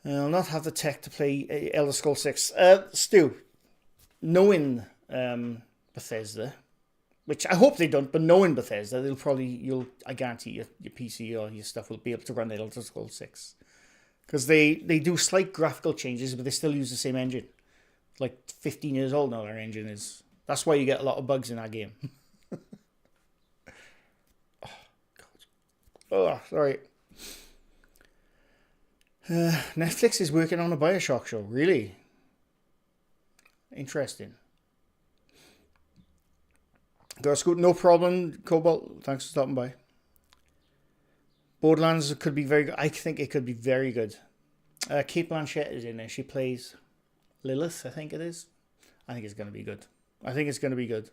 A: I'll not have the tech to play Elder Scrolls 6. Stu, knowing Bethesda, which I hope they don't, but knowing Bethesda, I guarantee your PC or your stuff will be able to run Elder Scrolls 6. Because they do slight graphical changes, but they still use the same engine. Like 15 years old now, their engine is. That's why you get a lot of bugs in that game. Oh, God. Oh, sorry. Netflix is working on a Bioshock show. Really? Interesting. Scoot, no problem. Cobalt, thanks for stopping by. Borderlands could be very good. I think it could be very good. Kate Blanchett is in there. She plays Lilith, I think it is. I think it's going to be good.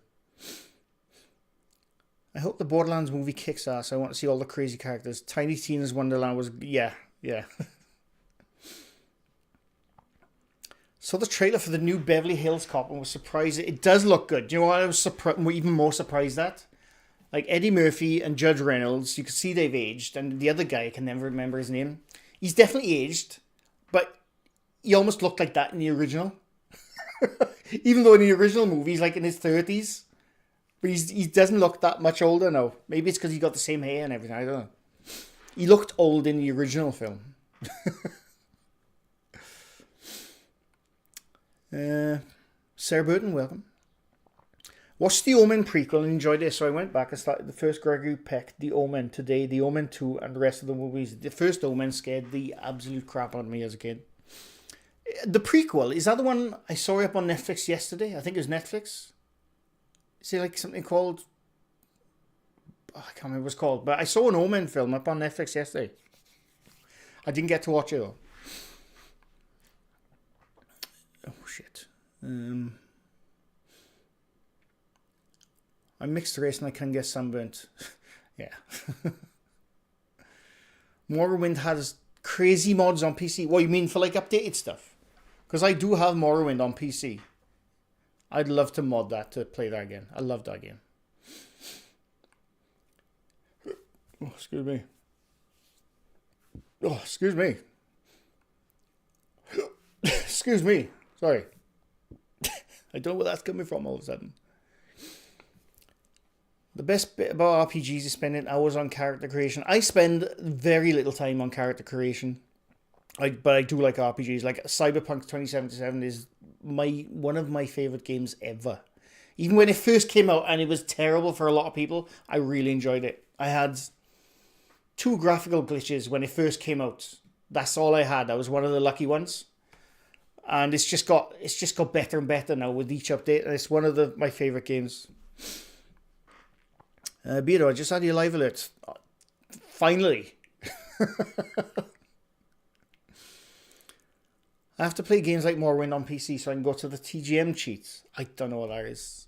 A: I hope the Borderlands movie kicks ass. I want to see all the crazy characters. Tiny Tina's Wonderland was... Yeah. Saw the trailer for the new Beverly Hills Cop and was surprised. It does look good. Do you know what I was even more surprised at? Like Eddie Murphy and Judge Reynolds, you can see they've aged, and the other guy, I can never remember his name. He's definitely aged, but he almost looked like that in the original. Even though in the original movie he's like in his 30s, but he doesn't look that much older now. Maybe it's because he got the same hair and everything. I don't know. He looked old in the original film. Sarah Burton, welcome. Watched The Omen prequel and enjoyed it, so I went back and started the first Gregory Peck, The Omen, today, The Omen 2, and the rest of the movies. The first Omen scared the absolute crap out of me as a kid. The prequel, is that the one I saw up on Netflix yesterday? I think it was Netflix. Is it like something called... I can't remember what it's called, but I saw an Omen film up on Netflix yesterday. I didn't get to watch it though. Oh shit. I'm mixed race and I can get sunburnt. Yeah. Morrowind has crazy mods on PC. What you mean for like updated stuff? Because I do have Morrowind on PC. I'd love to mod that to play that again. I love that game. Oh, excuse me. Oh, excuse me. Excuse me. Sorry. I don't know where that's coming from all of a sudden. The best bit about RPGs is spending hours on character creation. I spend very little time on character creation. But I do like RPGs. Like Cyberpunk 2077 is one of my favourite games ever. Even when it first came out and it was terrible for a lot of people, I really enjoyed it. I had 2 graphical glitches when it first came out. That's all I had. I was one of the lucky ones. And it's just got better and better now with each update. And it's one of my favourite games. Beardo, I just had your live alert. Finally. I have to play games like Morrowind on PC so I can go to the TGM cheats. I don't know what that is.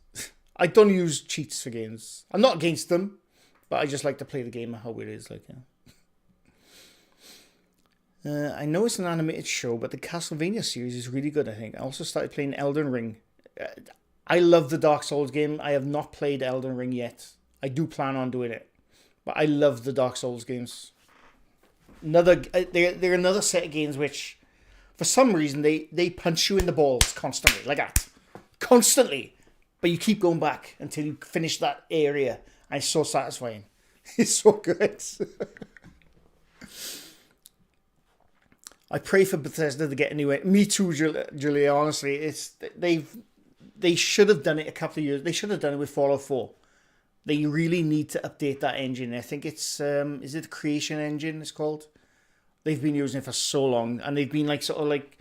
A: I don't use cheats for games. I'm not against them, but I just like to play the game how it is. Like, I know it's an animated show, but the Castlevania series is really good, I think. I also started playing Elden Ring. I love the Dark Souls game. I have not played Elden Ring yet. I do plan on doing it. But I love the Dark Souls games. They're another set of games which, for some reason, they punch you in the balls constantly, like that. Constantly. But you keep going back until you finish that area. And it's so satisfying. It's so good. I pray for Bethesda to get a new... Me too, Julia, honestly. They should have done it a couple of years. They should have done it with Fallout 4. They really need to update that engine. I think it's... is it the Creation Engine it's called? They've been using it for so long. And they've been like sort of like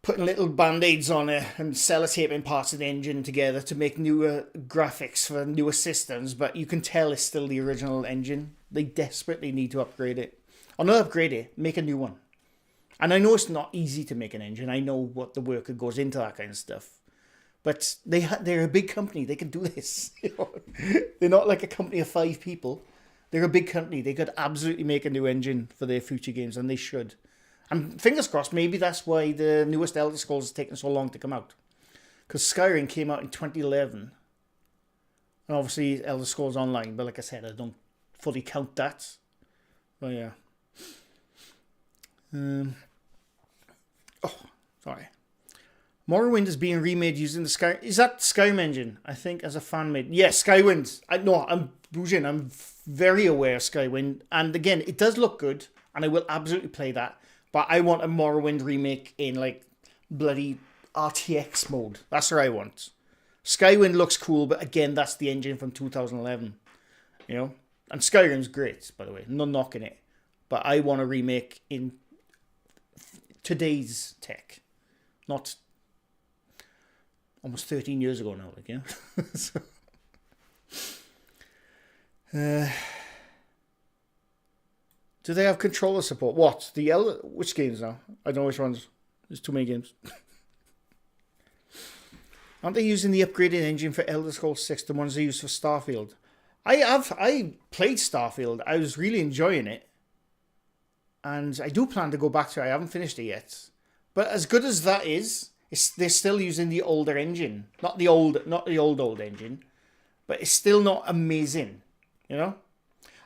A: putting little band-aids on it and sellotaping parts of the engine together to make newer graphics for newer systems. But you can tell it's still the original engine. They desperately need to upgrade it. Or not upgrade it, make a new one. And I know it's not easy to make an engine. I know what the work that goes into that kind of stuff. But they're a big company. They can do this. They're not like a company of 5 people. They're a big company. They could absolutely make a new engine for their future games, and they should. And fingers crossed, maybe that's why the newest Elder Scrolls has taken so long to come out. Because Skyrim came out in 2011. And obviously Elder Scrolls Online. But like I said, I don't fully count that. But yeah. Oh, sorry. Morrowind is being remade using the Sky. Is that Skyrim engine? I think as a fan made. Yeah, Skywind. I'm bouging. I'm very aware of Skywind, and again, it does look good, and I will absolutely play that. But I want a Morrowind remake in like bloody RTX mode. That's what I want. Skywind looks cool, but again, that's the engine from 2011. You know, and Skyrim's great, by the way. No knocking it, but I want a remake in today's tech, not almost 13 years ago now, like, yeah. So, do they have controller support? What? Which games now? I don't know which ones. There's too many games. Aren't they using the upgraded engine for Elder Scrolls 6, the ones they use for Starfield? I played Starfield. I was really enjoying it. And I do plan to go back to it. I haven't finished it yet. But as good as that is, they're still using the older engine. Not the old engine. But it's still not amazing. You know?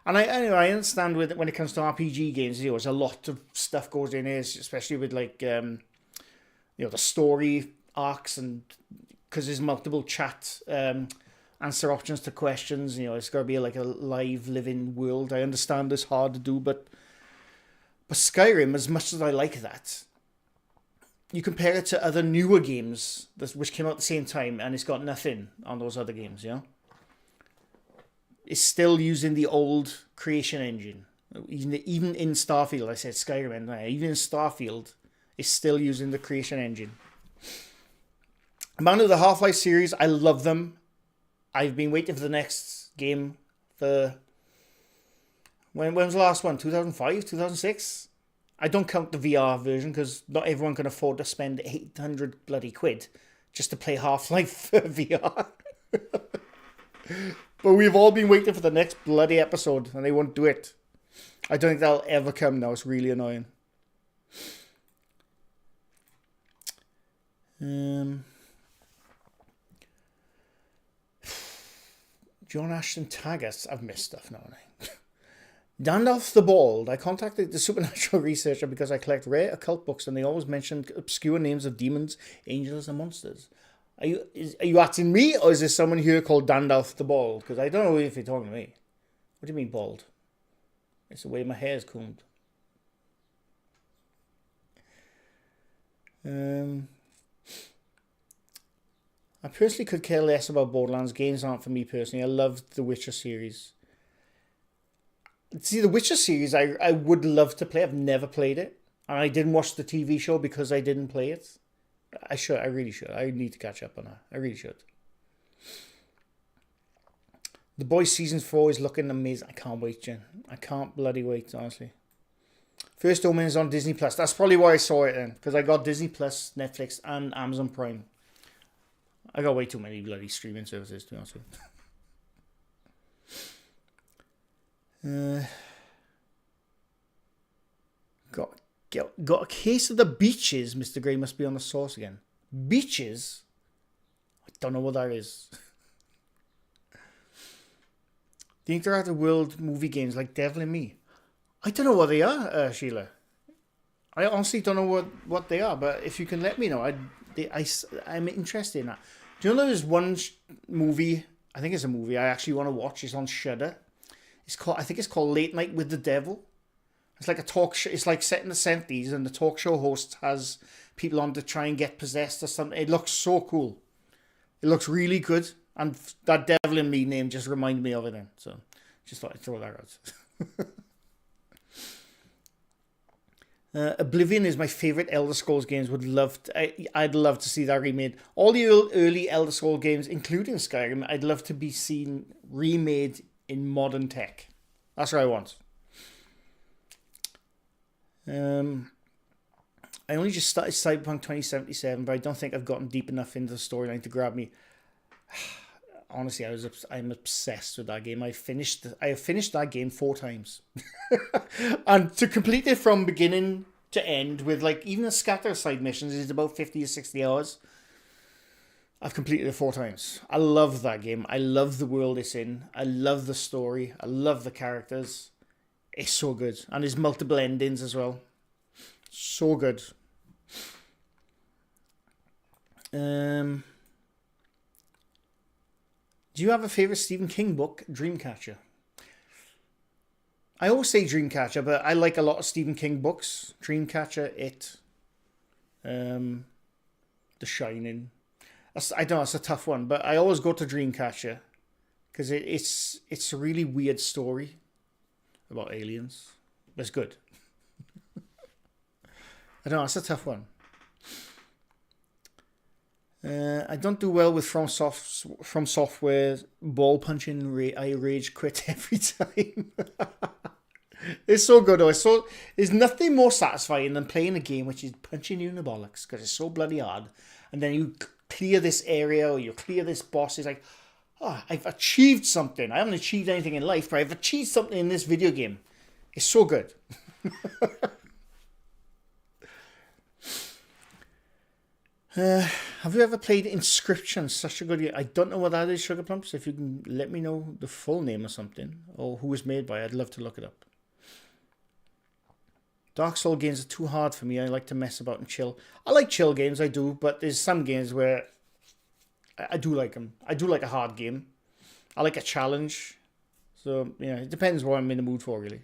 A: And I understand when it comes to RPG games, there's a lot of stuff goes in here, especially with like the story arcs, and because there's multiple chat answer options to questions. It's got to be like a live living world. I understand it's hard to do, but Skyrim, as much as I like that, you compare it to other newer games which came out at the same time, and it's got nothing on those other games. It's still using the old creation engine. Even in Starfield, I said Skyrim, even in Starfield, it's still using the creation engine. Man of the Half-Life series, I love them. I've been waiting for the next game for... When was the last one? 2005? 2006? I don't count the VR version because not everyone can afford to spend 800 bloody quid just to play Half-Life for VR. But we've all been waiting for the next bloody episode, and they won't do it. I don't think that'll ever come now. It's really annoying. John Ashton Taggart. I've missed stuff now. Gandalf the Bald. I contacted the supernatural researcher because I collect rare occult books, and they always mention obscure names of demons, angels, and monsters. Are you asking me, or is there someone here called Gandalf the Bald? Because I don't know if you're talking to me. What do you mean bald? It's the way my hair is combed. I personally could care less about Borderlands. Games aren't for me personally. I loved the Witcher series. See, the Witcher series I would love to play. I've never played it. And I didn't watch the TV show because I didn't play it. I should. I really should. I need to catch up on that. I really should. The Boys Season 4 is looking amazing. I can't wait, Jen. I can't bloody wait, honestly. First Omen is on Disney+. That's probably why I saw it then. Because I got Disney+, Netflix, and Amazon Prime. I got way too many bloody streaming services, to be honest with you. Got a case of the beaches. Mr. Gray must be on the sauce again. Beaches? I don't know what that is. The interactive world movie games like Devil in Me. I don't know what they are, Sheila. I honestly don't know what they are, but if you can let me know, I'm interested in that. Do you know there's one movie, I think it's a movie I actually want to watch. It's on Shudder. I think it's called Late Night with the Devil. It's like a talk show. It's like set in the 70s, and the talk show host has people on to try and get possessed or something. It looks so cool. It looks really good. And that Devil in Me name just reminded me of it then. So just thought I'd throw that out. Oblivion is my favourite Elder Scrolls games. I'd love to see that remade. All the early Elder Scrolls games, including Skyrim, I'd love to be seen remade in modern tech. That's what I want. I only just started Cyberpunk 2077, but I don't think I've gotten deep enough into the storyline to grab me. Honestly, I'm obsessed with that game. I have finished that game 4 times. And to complete it from beginning to end with like even the scatter side missions is about 50 or 60 hours. I've completed it 4 times. I love that game. I love the world it's in. I love the story. I love the characters. It's so good. And there's multiple endings as well. So good. Do you have a favourite Stephen King book? Dreamcatcher. I always say Dreamcatcher, but I like a lot of Stephen King books. Dreamcatcher, It, The Shining. I don't know, it's a tough one, but I always go to Dreamcatcher because it's a really weird story about aliens. But it's good. I don't know, it's a tough one. I don't do well with From Software ball punching. I rage quit every time. It's so good though. There's nothing more satisfying than playing a game which is punching you in the bollocks because it's so bloody hard, and then you clear this area or you clear this boss. It's like, oh, I've achieved something. I haven't achieved anything in life, but I've achieved something in this video game. It's so good. Have you ever played Inscription? Such a good game. I don't know what that is, Sugar Plumps. If you can let me know the full name or something, or who it's made by, I'd love to look it up. Dark Souls games are too hard for me. I like to mess about and chill. I like chill games, I do, but there's some games where I do like them. I do like a hard game. I like a challenge. So, yeah, it depends what I'm in the mood for, really.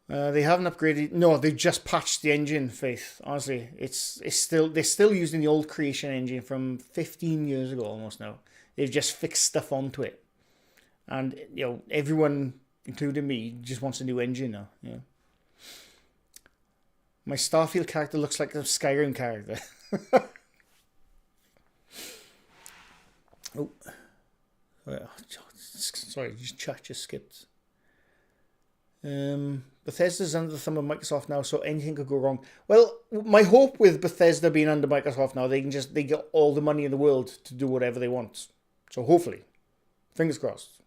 A: They haven't upgraded. No, they've just patched the engine, Faith. Honestly, they're still using the old Creation engine from 15 years ago almost now. They've just fixed stuff onto it. And, you know, everyone, including me, just wants a new engine now. Yeah. My Starfield character looks like a Skyrim character. Oh. Sorry, chat just skipped. Bethesda's under the thumb of Microsoft now, so anything could go wrong. Well, my hope with Bethesda being under Microsoft now, they get all the money in the world to do whatever they want. So hopefully, fingers crossed.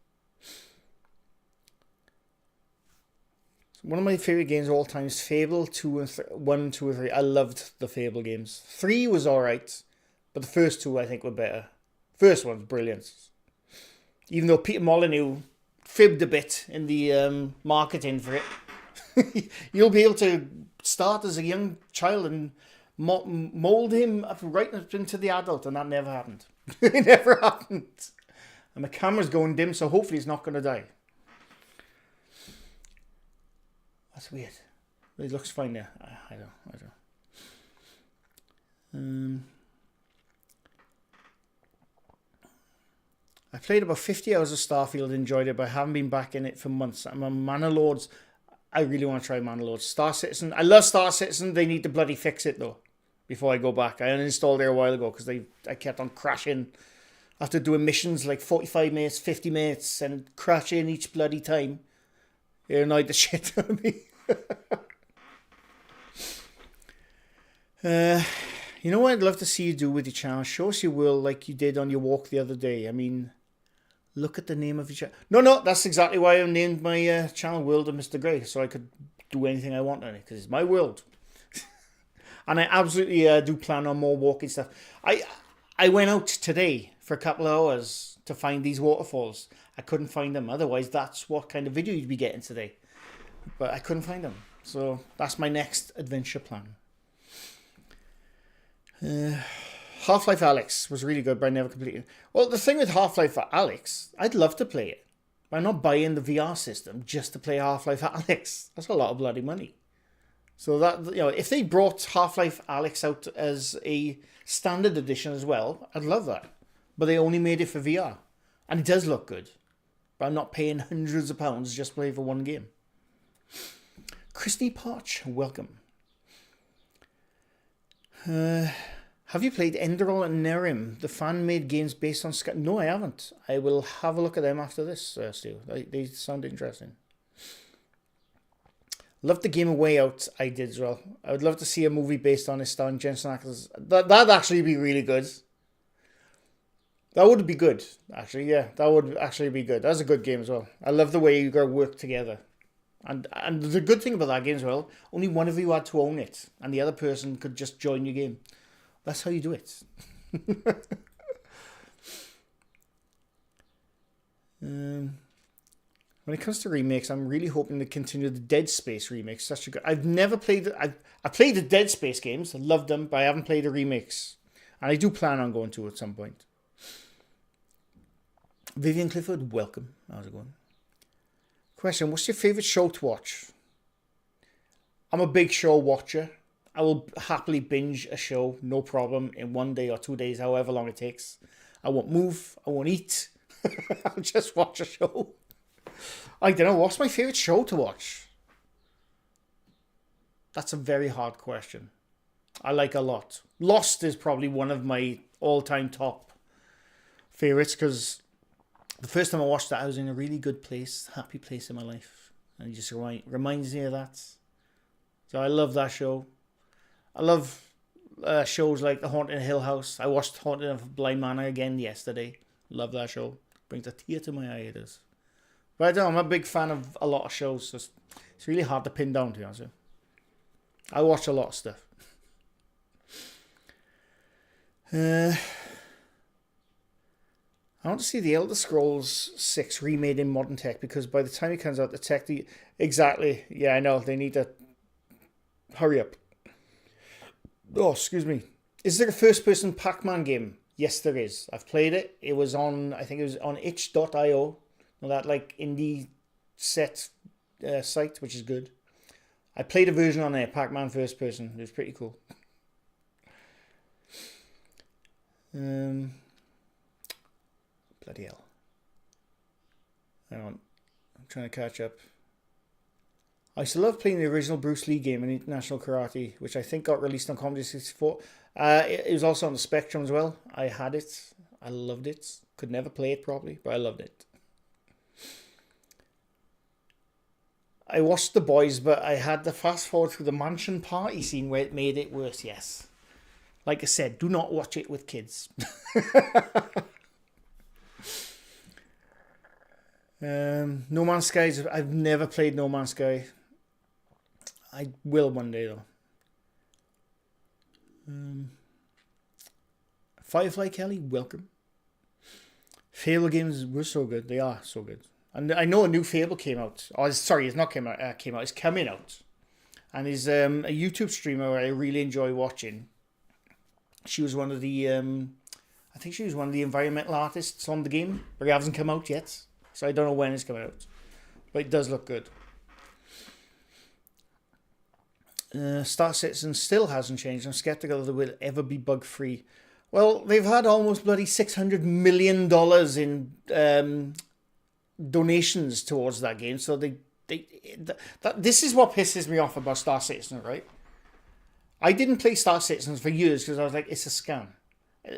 A: One of my favorite games of all time is Fable 1, 2, and 3. I loved the Fable games. 3 was alright, but the first two I think were better. First one's brilliant. Even though Peter Molyneux fibbed a bit in the marketing for it. You'll be able to start as a young child and mold him up right up into the adult, and that never happened. It never happened. And the camera's going dim, so hopefully he's not going to die. That's weird. It looks fine there. I don't. I played about 50 hours of Starfield, enjoyed it, but I haven't been back in it for months. I'm on MacLeod's. I really want to try MacLeod. Star Citizen. I love Star Citizen. They need to bloody fix it, though, before I go back. I uninstalled it a while ago because I kept on crashing after doing missions like 45 minutes, 50 minutes, and crashing each bloody time. It annoyed the shit out of me. You know what I'd love to see you do with your channel? Show us your world like you did on your walk the other day. I mean, look at the name of your channel. No, that's exactly why I named my channel World of Mr. Grey, so I could do anything I want on it, because it's my world. And I absolutely do plan on more walking stuff. I went out today for a couple of hours to find these waterfalls. I couldn't find them. Otherwise, that's what kind of video you'd be getting today. But I couldn't find them. So that's my next adventure plan. Half-Life Alyx was really good, but I never completed it. Well, the thing with Half-Life Alyx, I'd love to play it. But I'm not buying the VR system just to play Half-Life Alyx. That's a lot of bloody money. So that, you know, if they brought Half-Life Alyx out as a standard edition as well, I'd love that. But they only made it for VR. And it does look good. But I'm not paying hundreds of pounds just to play for one game. Christy Parch, welcome. Have you played Enderal and Nerim, the fan-made games based on Sky? No, I haven't. I will have a look at them after this, Stu. They sound interesting. Loved the game A Way Out. I did as well. I would love to see a movie based on it starring Jensen Ackles. That'd actually be really good. That would be good, actually. Yeah, that would actually be good. That's a good game as well. I love the way you gotta work together. And the good thing about that game as well, only one of you had to own it, and the other person could just join your game. That's how you do it. when it comes to remakes, I'm really hoping to continue the Dead Space remakes. Such a good. I've never played. I played the Dead Space games. I loved them, but I haven't played the remakes, and I do plan on going to at some point. Vivian Clifford, welcome. How's it going? Question: what's your favorite show to watch? I'm a big show watcher. I will happily binge a show, no problem, in 1 day or 2 days, however long it takes. I won't move. I won't eat. I'll just watch a show. I don't know. What's my favourite show to watch? That's a very hard question. I like a lot. Lost is probably one of my all-time top favourites because the first time I watched that, I was in a really good place, happy place in my life. And it just reminds me of that. So I love that show. I love shows like The Haunted of Hill House. I watched Haunted of Bly Manor again yesterday. Love that show. Brings a tear to my eye, it is. But I don't know, I'm a big fan of a lot of shows. So it's really hard to pin down, to be honest with you. I watch a lot of stuff. I want to see the Elder Scrolls 6 remade in modern tech because by the time it comes out, the tech... Exactly. Yeah, I know. They need to hurry up. Oh, excuse me. Is there a first-person Pac-Man game? Yes, there is. I've played it. It was on, I think it was on itch.io. That like indie set site, which is good. I played a version on there, Pac-Man first person. It was pretty cool. Bloody hell. Hang on. I'm trying to catch up. I still love playing the original Bruce Lee game in International Karate, which I think got released on Commodore 64. It was also on the Spectrum as well. I had it. I loved it. Could never play it properly, but I loved it. I watched The Boys, but I had to fast forward through the mansion party scene where it made it worse, yes. Like I said, do not watch it with kids. No Man's Sky, I've never played No Man's Sky. I will one day though. Firefly Kelly, welcome. Fable games were so good. They are so good. And I know a new Fable came out. Oh, sorry, it's not came out. It's coming out. And he's a YouTube streamer I really enjoy watching. She was one of the, I think she was one of the environmental artists on the game, but it hasn't come out yet. So I don't know when it's coming out. But it does look good. Star Citizen still hasn't changed. I'm skeptical that it will ever be bug-free. Well, they've had almost bloody $600 million in donations towards that game. So this is what pisses me off about Star Citizen, right? I didn't play Star Citizen for years because I was like, it's a scam.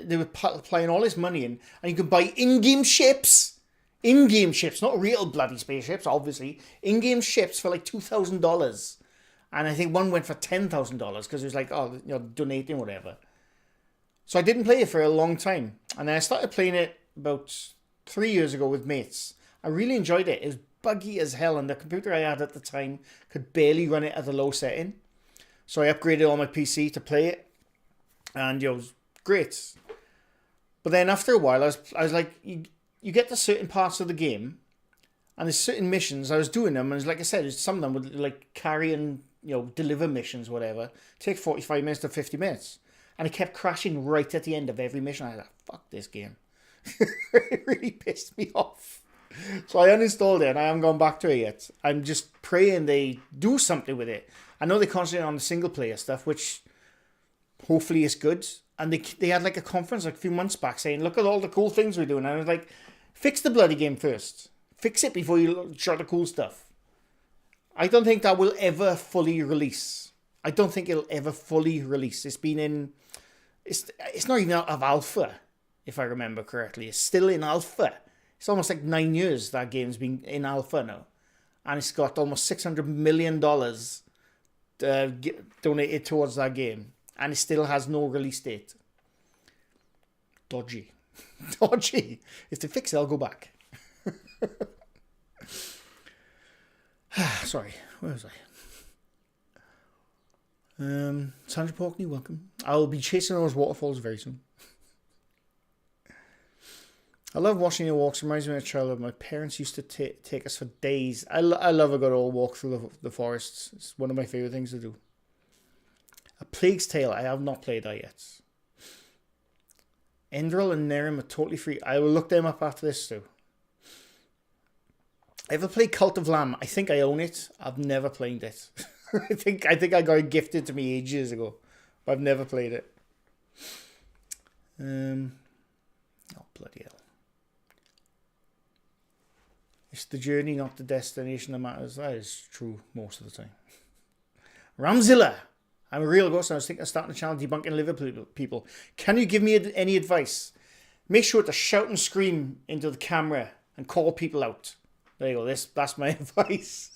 A: They were applying all this money in, and you can buy in-game ships. In-game ships, not real bloody spaceships, obviously. In-game ships for like $2,000. And I think one went for $10,000 because it was like, oh, you know, donating, whatever. So I didn't play it for a long time. And then I started playing it about 3 years ago with mates. I really enjoyed it. It was buggy as hell, and the computer I had at the time could barely run it at a low setting. So I upgraded on my PC to play it. And it was great. But then after a while, I was like, you get to certain parts of the game, and there's certain missions. I was doing them, and like I said, some of them would like carry and, you know, deliver missions, whatever. Take 45 minutes to 50 minutes. And it kept crashing right at the end of every mission. I was like, fuck this game. It really pissed me off. So I uninstalled it, and I haven't gone back to it yet. I'm just praying they do something with it. I know they concentrate on the single player stuff, which hopefully is good. And they had like a conference like a few months back saying, look at all the cool things we're doing. And I was like, fix the bloody game first. Fix it before you show the cool stuff. I don't think that will ever fully release. I don't think it'll ever fully release. It's been in... It's not even out of alpha, if I remember correctly. It's still in alpha. It's almost like 9 years that game's been in alpha now. And it's got almost $600 million donated towards that game. And it still has no release date. Dodgy. Dodgy. If they fix it, I'll go back. Sorry, where was I? Sandra Porkney, welcome. I'll be chasing those waterfalls very soon. I love watching your walks. Reminds me of childhood. My parents used to take us for days. I love a good old walk through the forests. It's one of my favourite things to do. A Plague's Tale. I have not played that yet. Endril and Nerim are totally free. I will look them up after this too. Ever played Cult of Lamb? I think I own it. I've never played it. I think I got it gifted to me ages ago, but I've never played it. Oh bloody hell! It's the journey, not the destination, that matters. That is true most of the time. Ramzilla! I'm a real ghost. I was thinking of starting a channel debunking Liverpool people. Can you give me any advice? Make sure to shout and scream into the camera and call people out. There you go. That's my advice.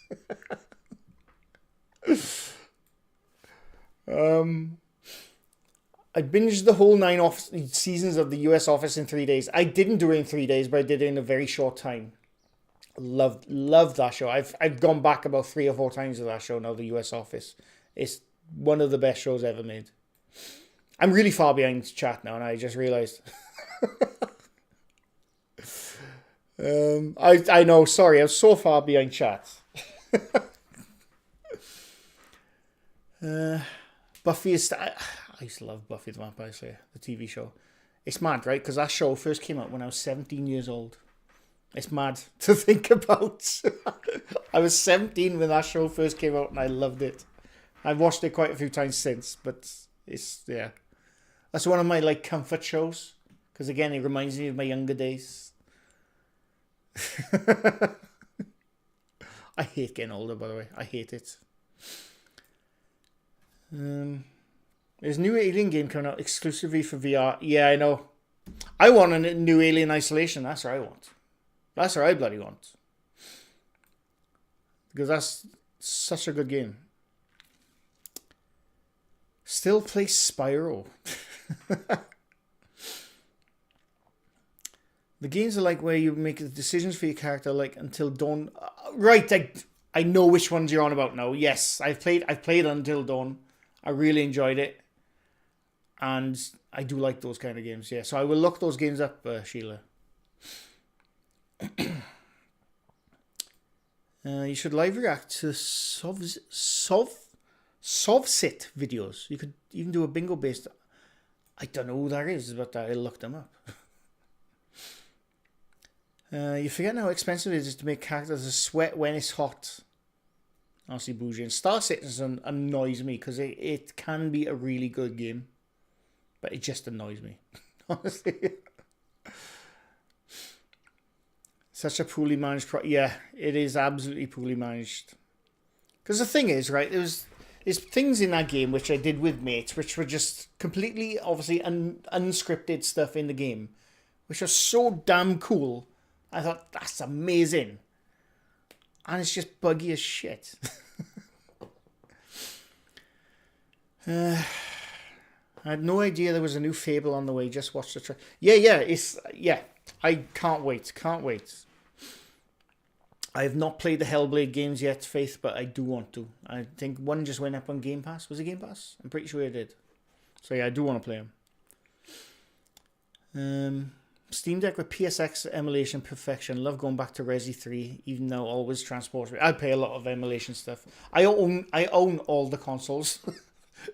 A: I binged the whole 9 seasons of the US Office in 3 days. I didn't do it in 3 days, but I did it in a very short time. Loved that show. I've gone back about 3 or 4 times to that show now, the US Office. It's one of the best shows ever made. I'm really far behind chat now, and I just realised. I know, sorry, I was so far behind chat. Buffy is... I used to love Buffy the Vampire Slayer, the TV show. It's mad, right? Because that show first came out when I was 17 years old. It's mad to think about. I was 17 when that show first came out, and I loved it. I've watched it quite a few times since, but it's, yeah. That's one of my, like, comfort shows. Because, again, it reminds me of my younger days. I hate getting older, by the way. I hate it. There's a new Alien game coming out exclusively for VR. Yeah, I know. I want a new Alien Isolation. That's what I want. That's what I bloody want. Because that's such a good game. Still play Spyro. The games are like where you make the decisions for your character like Until Dawn. Right, I know which ones you're on about now. Yes, I've played Until Dawn. I really enjoyed it. And I do like those kind of games, yeah. So I will look those games up, Sheila. You should live react to Sovsit videos. You could even do a bingo based. I don't know who that is, but I'll look them up. You forget how expensive it is to make characters that sweat when it's hot. Honestly, bougie. And Star Citizen annoys me because it can be a really good game, but it just annoys me. Honestly. Such a poorly managed yeah, it is absolutely poorly managed. Because the thing is, right, there's things in that game which I did with mates, which were just completely, obviously, unscripted stuff in the game, which are so damn cool. I thought, that's amazing. And it's just buggy as shit. I had no idea there was a new Fable on the way. Just watched the trailer. Yeah. I can't wait. I have not played the Hellblade games yet, Faith, but I do want to. I think one just went up on Game Pass. Was it Game Pass? I'm pretty sure it did. So yeah, I do want to play them. Steam Deck with PSX emulation perfection. Love going back to Resi 3, even though always transports me. I play a lot of emulation stuff. I own all the consoles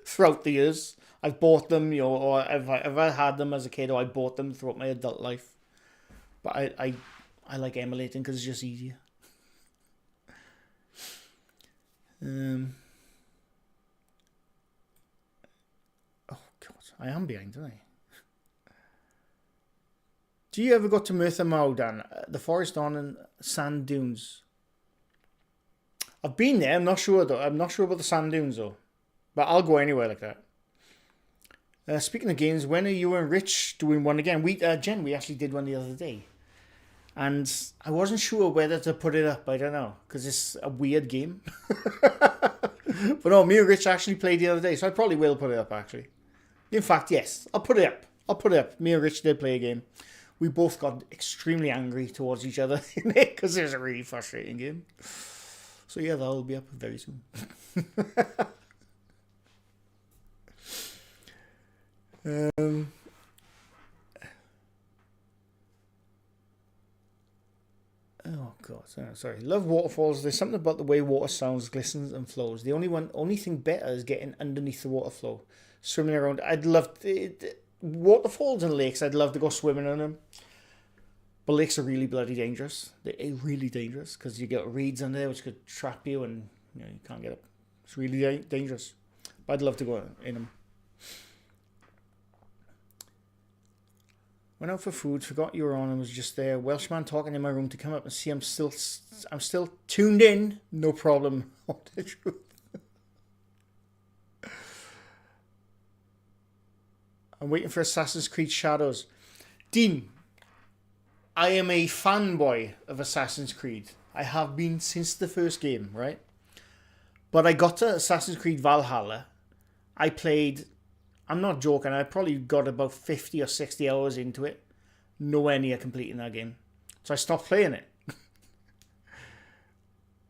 A: throughout the years. I've bought them, or if I had them as a kid, or I bought them throughout my adult life. But I like emulating because it's just easier. Oh God, I am behind, aren't I? Do you ever go to Merthyr Mawr, Dan? The forest on and sand dunes. I've been there. I'm not sure though. I'm not sure about the sand dunes though. But I'll go anywhere like that. Speaking of games, when are you and Rich doing one again? Jen, we actually did one the other day. And I wasn't sure whether to put it up. I don't know. Because it's a weird game. But no, me and Rich actually played the other day. So I probably will put it up actually. In fact, yes. I'll put it up. Me and Rich did play a game. We both got extremely angry towards each other in it. Because it was a really frustrating game. So yeah, that'll be up very soon. Oh god, sorry. Love waterfalls. There's something about the way water sounds, glistens and flows. The only thing better is getting underneath the water flow, swimming around. I'd love waterfalls and lakes. I'd love to go swimming in them. But lakes are really bloody dangerous. They're really dangerous because you get reeds in there which could trap you, and you can't get up. It's really dangerous. But I'd love to go in them. Went out for food, forgot you were on and was just there. Welshman talking in my room to come up and see I'm still tuned in. No problem. The truth. I'm waiting for Assassin's Creed Shadows. Dean, I am a fanboy of Assassin's Creed. I have been since the first game, right? But I got to Assassin's Creed Valhalla. I played... I'm not joking, I probably got about 50 or 60 hours into it. Nowhere near completing that game. So I stopped playing it.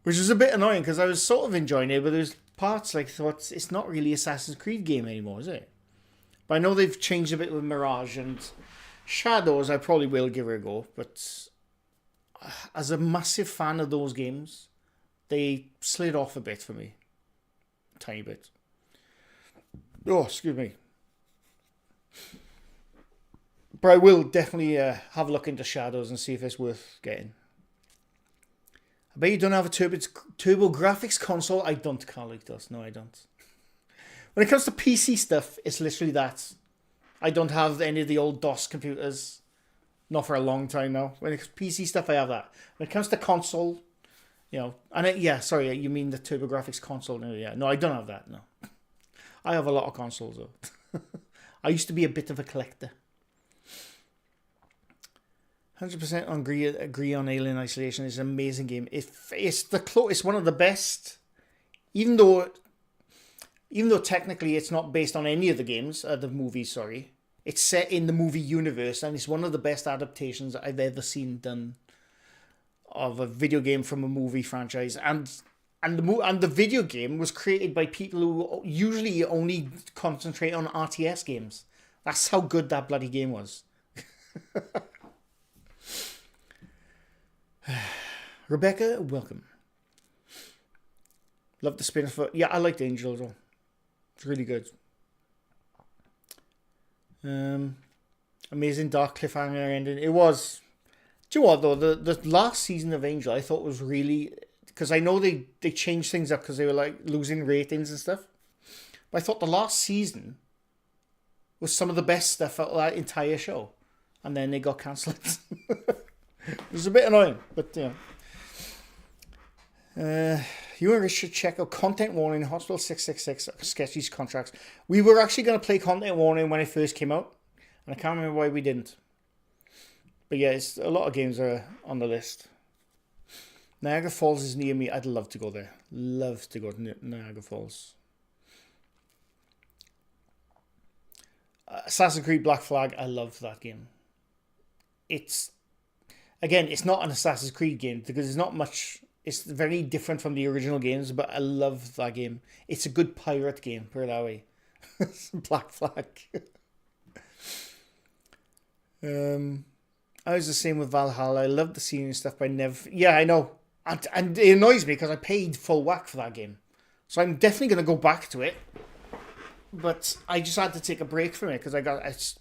A: Which was a bit annoying because I was sort of enjoying it, but there's parts like thought it's not really Assassin's Creed game anymore, is it? But I know they've changed a bit with Mirage and Shadows. I probably will give it a go, but as a massive fan of those games, they slid off a bit for me. A tiny bit. Oh, excuse me. But I will definitely have a look into Shadows and see if it's worth getting. I bet you don't have a turbo graphics console. I don't, Carly does. No, I don't. When it comes to PC stuff, it's literally that. I don't have any of the old DOS computers. Not for a long time now. When it's PC stuff, I have that. When it comes to console, and sorry, you mean the turbo graphics console? No, yeah. No, I don't have that, no. I have a lot of consoles, though. I used to be a bit of a collector. 100% agree on Alien Isolation. It's an amazing game. It's one of the best, even though technically it's not based on any of the games, the movies, sorry. It's set in the movie universe, and it's one of the best adaptations I've ever seen done of a video game from a movie franchise. And the video game was created by people who usually only concentrate on RTS games. That's how good that bloody game was. Rebecca, welcome. Love the spin for. Yeah, I liked Angel as well. It's really good. Amazing dark cliffhanger ending. It was. Do you know what though? The last season of Angel I thought was really, because I know they changed things up because they were like losing ratings and stuff. But I thought the last season was some of the best stuff out of that entire show, and then they got cancelled. It was a bit annoying, but you and Rich should check out Content Warning, Hospital 666, Sketchy's contracts. We were actually going to play Content Warning when it first came out, and I can't remember why we didn't. But yeah, a lot of games are on the list. Niagara Falls is near me. I'd love to go there. Love to go to Niagara Falls. Assassin's Creed Black Flag. I love that game. It's not an Assassin's Creed game because it's not much. It's very different from the original games, but I love that game. It's a good pirate game, put it that way. Black Flag. I was the same with Valhalla. I love the scenery and stuff, but I never... Yeah, I know. And it annoys me because I paid full whack for that game. So I'm definitely going to go back to it. But I just had to take a break from it because I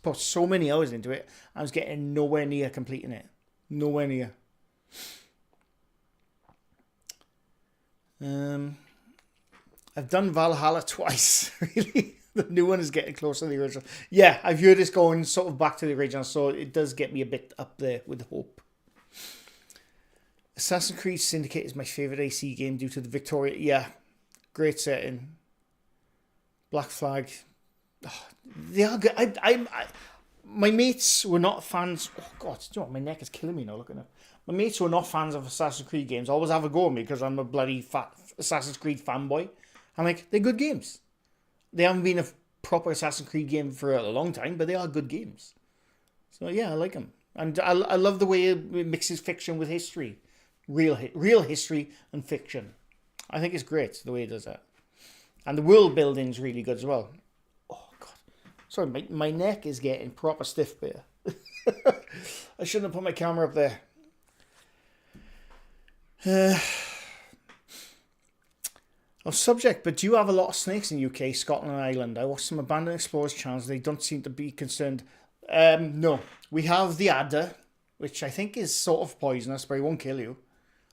A: put so many hours into it. I was getting nowhere near completing it. Nowhere near. I've done Valhalla twice, really. The new one is getting closer to the original. Yeah, I've heard it's going sort of back to the original, so it does get me a bit up there with hope. Assassin's Creed Syndicate is my favourite AC game due to the Victoria. Yeah, great setting. Black Flag. Oh, they are good. My mates were not fans. Oh God, you know what? My neck is killing me now looking at it. My mates were not fans of Assassin's Creed games. Always have a go at me because I'm a bloody fat Assassin's Creed fanboy. I'm like, they're good games. They haven't been a proper Assassin's Creed game for a long time, but they are good games. So yeah, I like them. And I love the way it mixes fiction with history. Real history and fiction. I think it's great the way it does that. And the world building's really good as well. Oh God. Sorry, my neck is getting proper stiff there. I shouldn't have put my camera up there. Off subject, but do you have a lot of snakes in UK, Scotland and Ireland? I watched some abandoned explorers channels. They don't seem to be concerned. No. We have the adder, which I think is sort of poisonous, but it won't kill you.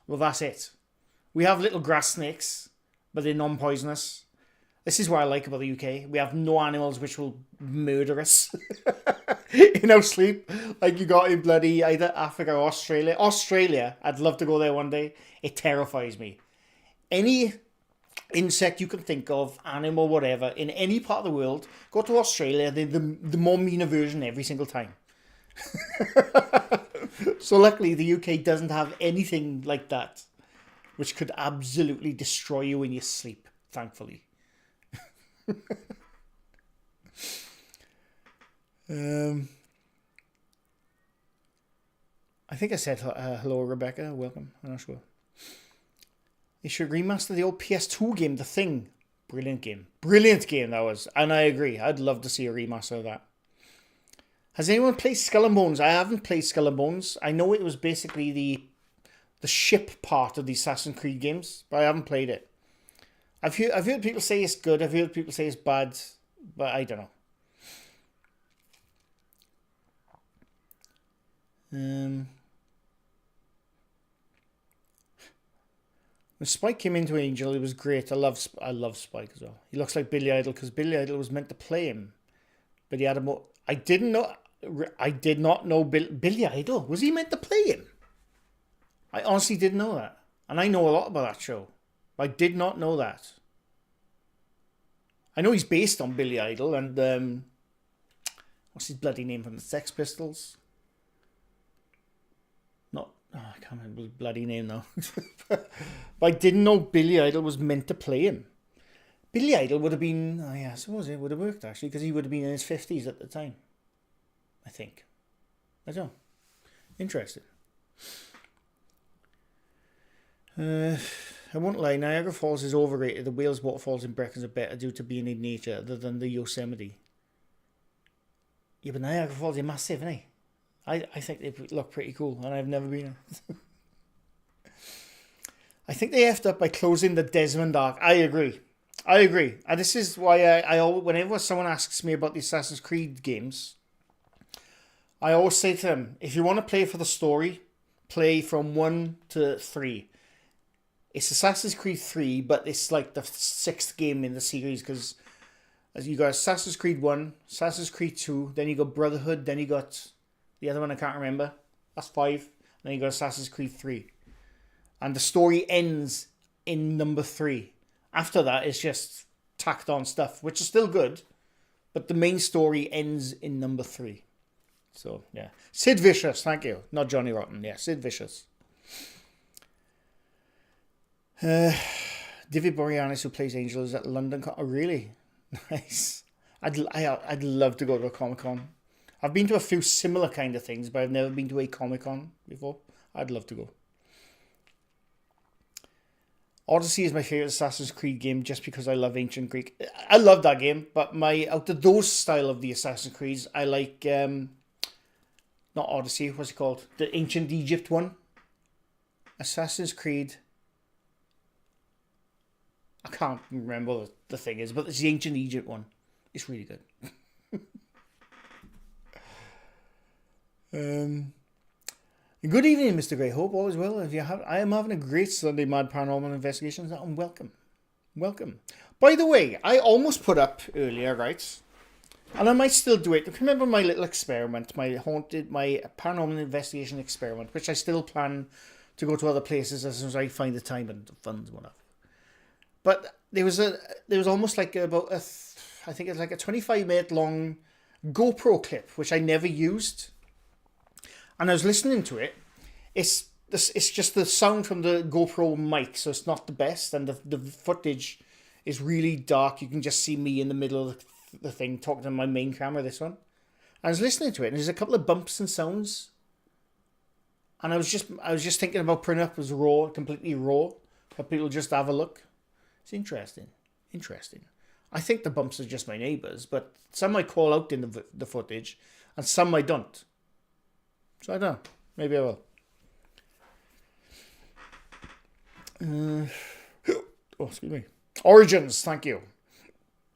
A: Well, that's it. We have little grass snakes, but they're non-poisonous. This is what I like about the UK. We have no animals which will murder us in our sleep, like you got in bloody either Africa or Australia. Australia, I'd love to go there one day. It terrifies me. Any insect you can think of, animal, whatever, in any part of the world, go to Australia, they're the more meaner version every single time. So luckily the UK doesn't have anything like that, which could absolutely destroy you in your sleep, thankfully. I think I said hello, Rebecca. Welcome. I'm not sure. They should remaster the old PS2 game, The Thing. Brilliant game. Brilliant game that was. And I agree. I'd love to see a remaster of that. Has anyone played Skull and Bones? I haven't played Skull and Bones. I know it was basically the ship part of the Assassin's Creed games, but I haven't played it. I've heard people say it's good. I've heard people say it's bad, but I don't know. When Spike came into Angel, it was great. I love Spike as well. He looks like Billy Idol because Billy Idol was meant to play him, but he had a more. I did not know Billy Idol. Was he meant to play him? I honestly didn't know that, and I know a lot about that show. I did not know that. I know he's based on Billy Idol and what's his bloody name from the Sex Pistols? I can't remember his bloody name now. But I didn't know Billy Idol was meant to play him. Billy Idol would have been... Oh yeah, I suppose it would have worked actually, because he would have been in his 50s at the time. I think. I don't know. Interesting. I won't lie, Niagara Falls is overrated. The Wales waterfalls in Brecons are better due to being in nature other than the Yosemite. Yeah, but Niagara Falls are massive, aren't they? I think they look pretty cool, and I've never been. I think they effed up by closing the Desmond Arc. I agree. And this is why I always, whenever someone asks me about the Assassin's Creed games, I always say to them, if you want to play for the story, play from 1 to 3. It's Assassin's Creed 3, but it's like the 6th game in the series, because you got Assassin's Creed 1, Assassin's Creed 2, then you got Brotherhood, then you got... The other one I can't remember. That's 5. Then you got Assassin's Creed 3. And the story ends in number 3. After that, it's just tacked on stuff, which is still good. But the main story ends in number 3. So, yeah. Sid Vicious, thank you. Not Johnny Rotten. Yeah, Sid Vicious. David Boreanaz, who plays Angel, is at London. Oh, really? Nice. I'd love to go to a Comic-Con. I've been to a few similar kind of things, but I've never been to a Comic-Con before. I'd love to go. Odyssey is my favourite Assassin's Creed game just because I love ancient Greek. I love that game, but out of those style of the Assassin's Creeds, I like, not Odyssey, what's it called? The ancient Egypt one. Assassin's Creed. I can't remember what the thing is, but it's the ancient Egypt one. It's really good. Good evening, Mr. Grey. Hope all is well. I am having a great Sunday Mad Paranormal Investigations, and welcome. By the way, I almost put up earlier, right? And I might still do it. Remember my little experiment, my paranormal investigation experiment, which I still plan to go to other places as soon as I find the time and the funds and whatnot. But there was almost like I think it's like a 25-minute long GoPro clip, which I never used. And I was listening to it. It's just the sound from the GoPro mic, so it's not the best, and the footage is really dark. You can just see me in the middle of the thing talking to my main camera, this one. I was listening to it, and there's a couple of bumps and sounds. And I was just thinking about putting it up as raw, completely raw, for people just have a look. It's interesting. I think the bumps are just my neighbours, but some I call out in the footage, and some I don't. So I don't know. Maybe I will. Oh, excuse me. Origins, thank you.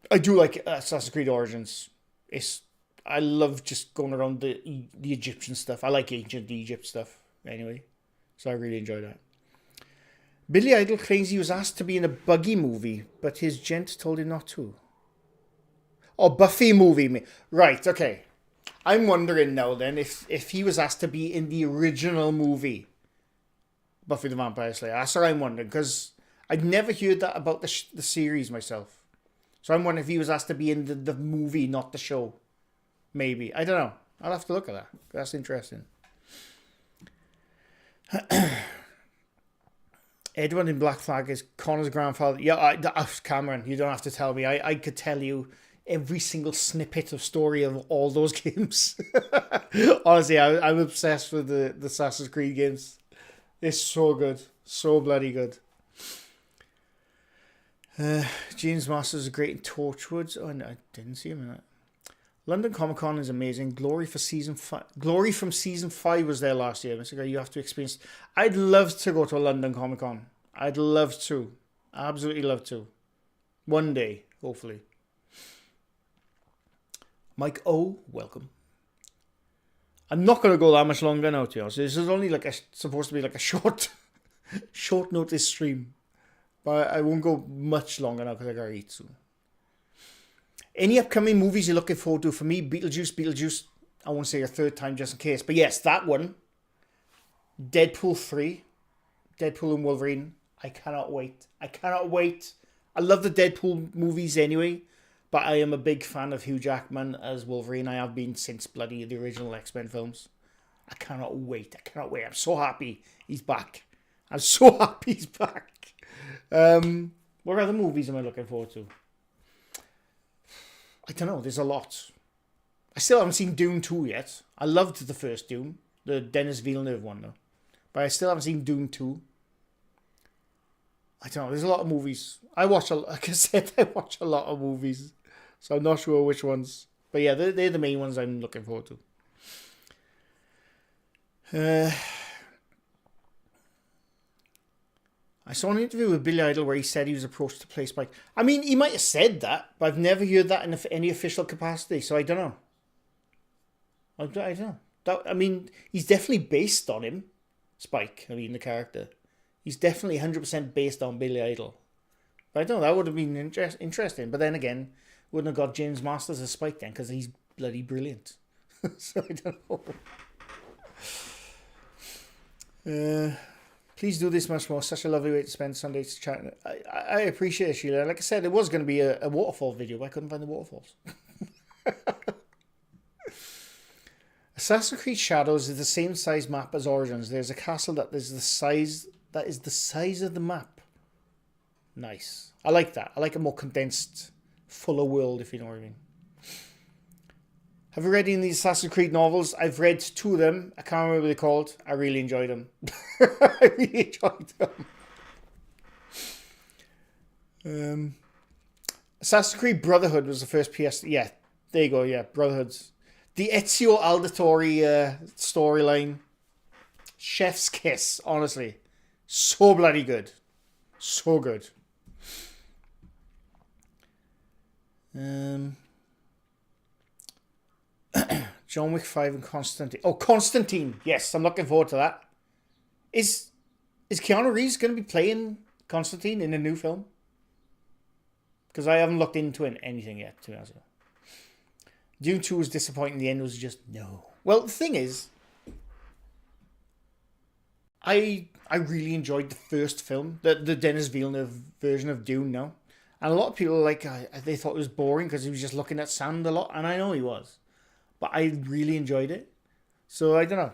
A: I do like Assassin's Creed Origins. I love just going around the Egyptian stuff. I like ancient Egypt stuff anyway, so I really enjoy that. Billy Idol claims he was asked to be in a Buggy movie, but his gent told him not to. Oh, Buffy movie. Right, okay. I'm wondering now then if he was asked to be in the original movie, Buffy the Vampire Slayer. That's what I'm wondering, because I'd never heard that about the series myself. So I'm wondering if he was asked to be in the movie, not the show. Maybe. I don't know. I'll have to look at that. That's interesting. Edward in Black Flag is Connor's grandfather. Yeah, Cameron, you don't have to tell me. I could tell you every single snippet of story of all those games. Honestly, I'm obsessed with the Assassin's Creed games. It's so good. So bloody good. James Masters is great in Torchwood. Oh, no, I didn't see him in that. London Comic Con is amazing. Glory from season 5 was there last year. Mr. Guy, you have to experience. I'd love to go to a London Comic Con. I'd love to. Absolutely love to. One day, hopefully. Mike O, welcome. I'm not going to go that much longer now, to be honest. This is only supposed to be like a short notice stream. But I won't go much longer now because I got to eat soon. Any upcoming movies you're looking forward to? For me, Beetlejuice. I won't say a third time just in case. But yes, that one. Deadpool 3. Deadpool and Wolverine. I cannot wait. I love the Deadpool movies anyway. But I am a big fan of Hugh Jackman as Wolverine. I have been since bloody the original X-Men films. I cannot wait. I'm so happy he's back. What other movies am I looking forward to? I don't know. There's a lot. I still haven't seen Dune 2 yet. I loved the first Dune. The Denis Villeneuve one, though. But I still haven't seen Dune 2. I don't know. There's a lot of movies. Like I said, I watch a lot of movies. So I'm not sure which ones. But yeah, they're the main ones I'm looking forward to. I saw an interview with Billy Idol where he said he was approached to play Spike. I mean, he might have said that, but I've never heard that in any official capacity, so I don't know. I don't know. I mean, he's definitely based on him, Spike. I mean, the character. He's definitely 100% based on Billy Idol. But I don't know, that would have been interesting. But then again, wouldn't have got James Masters as Spike then, because he's bloody brilliant. So I don't know. Please do this much more. Such a lovely way to spend Sundays to chat. I appreciate it, Sheila. Like I said, it was going to be a waterfall video, but I couldn't find the waterfalls. Assassin's Creed Shadows is the same size map as Origins. There's a castle that is the size of the map. Nice. I like that. I like a more condensed, fuller world, if you know what I mean. Have you read any of these Assassin's Creed novels? I've read 2 of them. I can't remember what they're called. I really enjoyed them. Assassin's Creed Brotherhood was the first PS... Yeah, there you go. Yeah, Brotherhoods. The Ezio Auditore storyline. Chef's kiss, honestly. So bloody good. So good. John Wick 5 and Constantine. Oh, Constantine. Yes, I'm looking forward to that. Is Keanu Reeves going to be playing Constantine in a new film? Because I haven't looked into anything yet, to be honest. Dune 2 was disappointing. The end was just no. Well, the thing is, I really enjoyed the first film, the Denis Villeneuve version of Dune now. And a lot of people they thought it was boring because he was just looking at sand a lot. And I know he was. But I really enjoyed it. So, I don't know.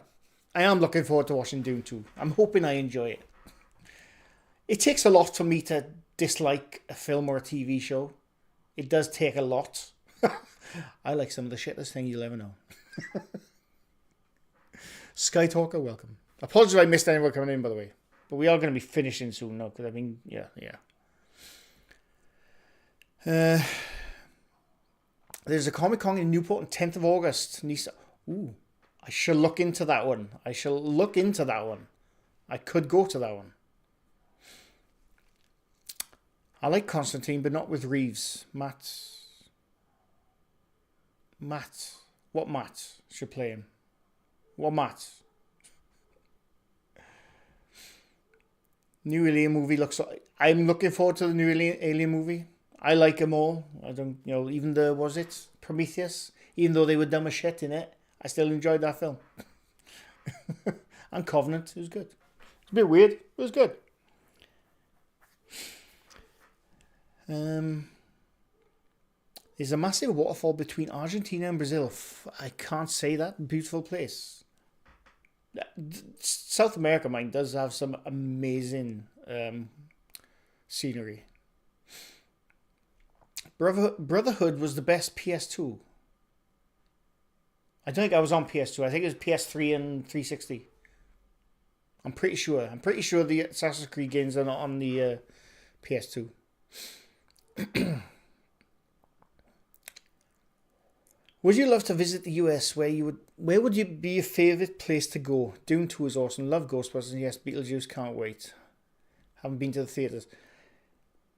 A: I am looking forward to watching Dune 2. I'm hoping I enjoy it. It takes a lot for me to dislike a film or a TV show. It does take a lot. I like some of the shittest thing you'll ever know. Sky Talker, welcome. Apologies if I missed anyone coming in, by the way. But we are going to be finishing soon now. Because, I mean, yeah. There's a Comic Con in Newport on 10th of August. Ooh, I shall look into that one. I could go to that one. I like Constantine, but not with Reeves. Matt. What Matt should play him? What Matt? New Alien movie looks like... I'm looking forward to the new Alien movie. I like them all. I don't, even was it Prometheus? Even though they were dumb as shit in it, I still enjoyed that film. And Covenant, it was good. It's a bit weird, it was good. There's a massive waterfall between Argentina and Brazil. I can't say that. Beautiful place. South America, mine, does have some amazing scenery. Brotherhood was the best PS2. I don't think I was on PS2. I think it was PS3 and 360. I'm pretty sure. I'm pretty sure the Assassin's Creed games are not on the PS2. Would you love to visit the US? Where would you be your favourite place to go? Dune 2 is awesome. Love Ghostbusters. Yes, Beetlejuice. Can't wait. Haven't been to the theatres.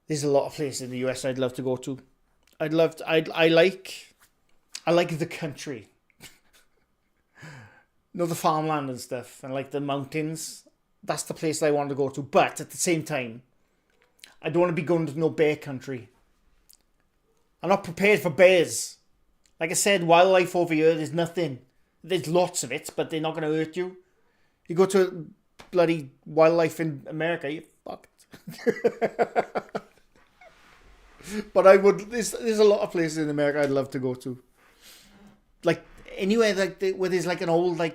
A: There's a lot of places in the US I'd love to go to. I like the country. The farmland and stuff, and like the mountains. That's the place I want to go to. But at the same time, I don't want to be going to no bear country. I'm not prepared for bears. Like I said, wildlife over here, there's nothing. There's lots of it, but they're not going to hurt you. You go to bloody wildlife in America, you're fucked. But I would. There's a lot of places in America I'd love to go to. Like anywhere where there's like an old where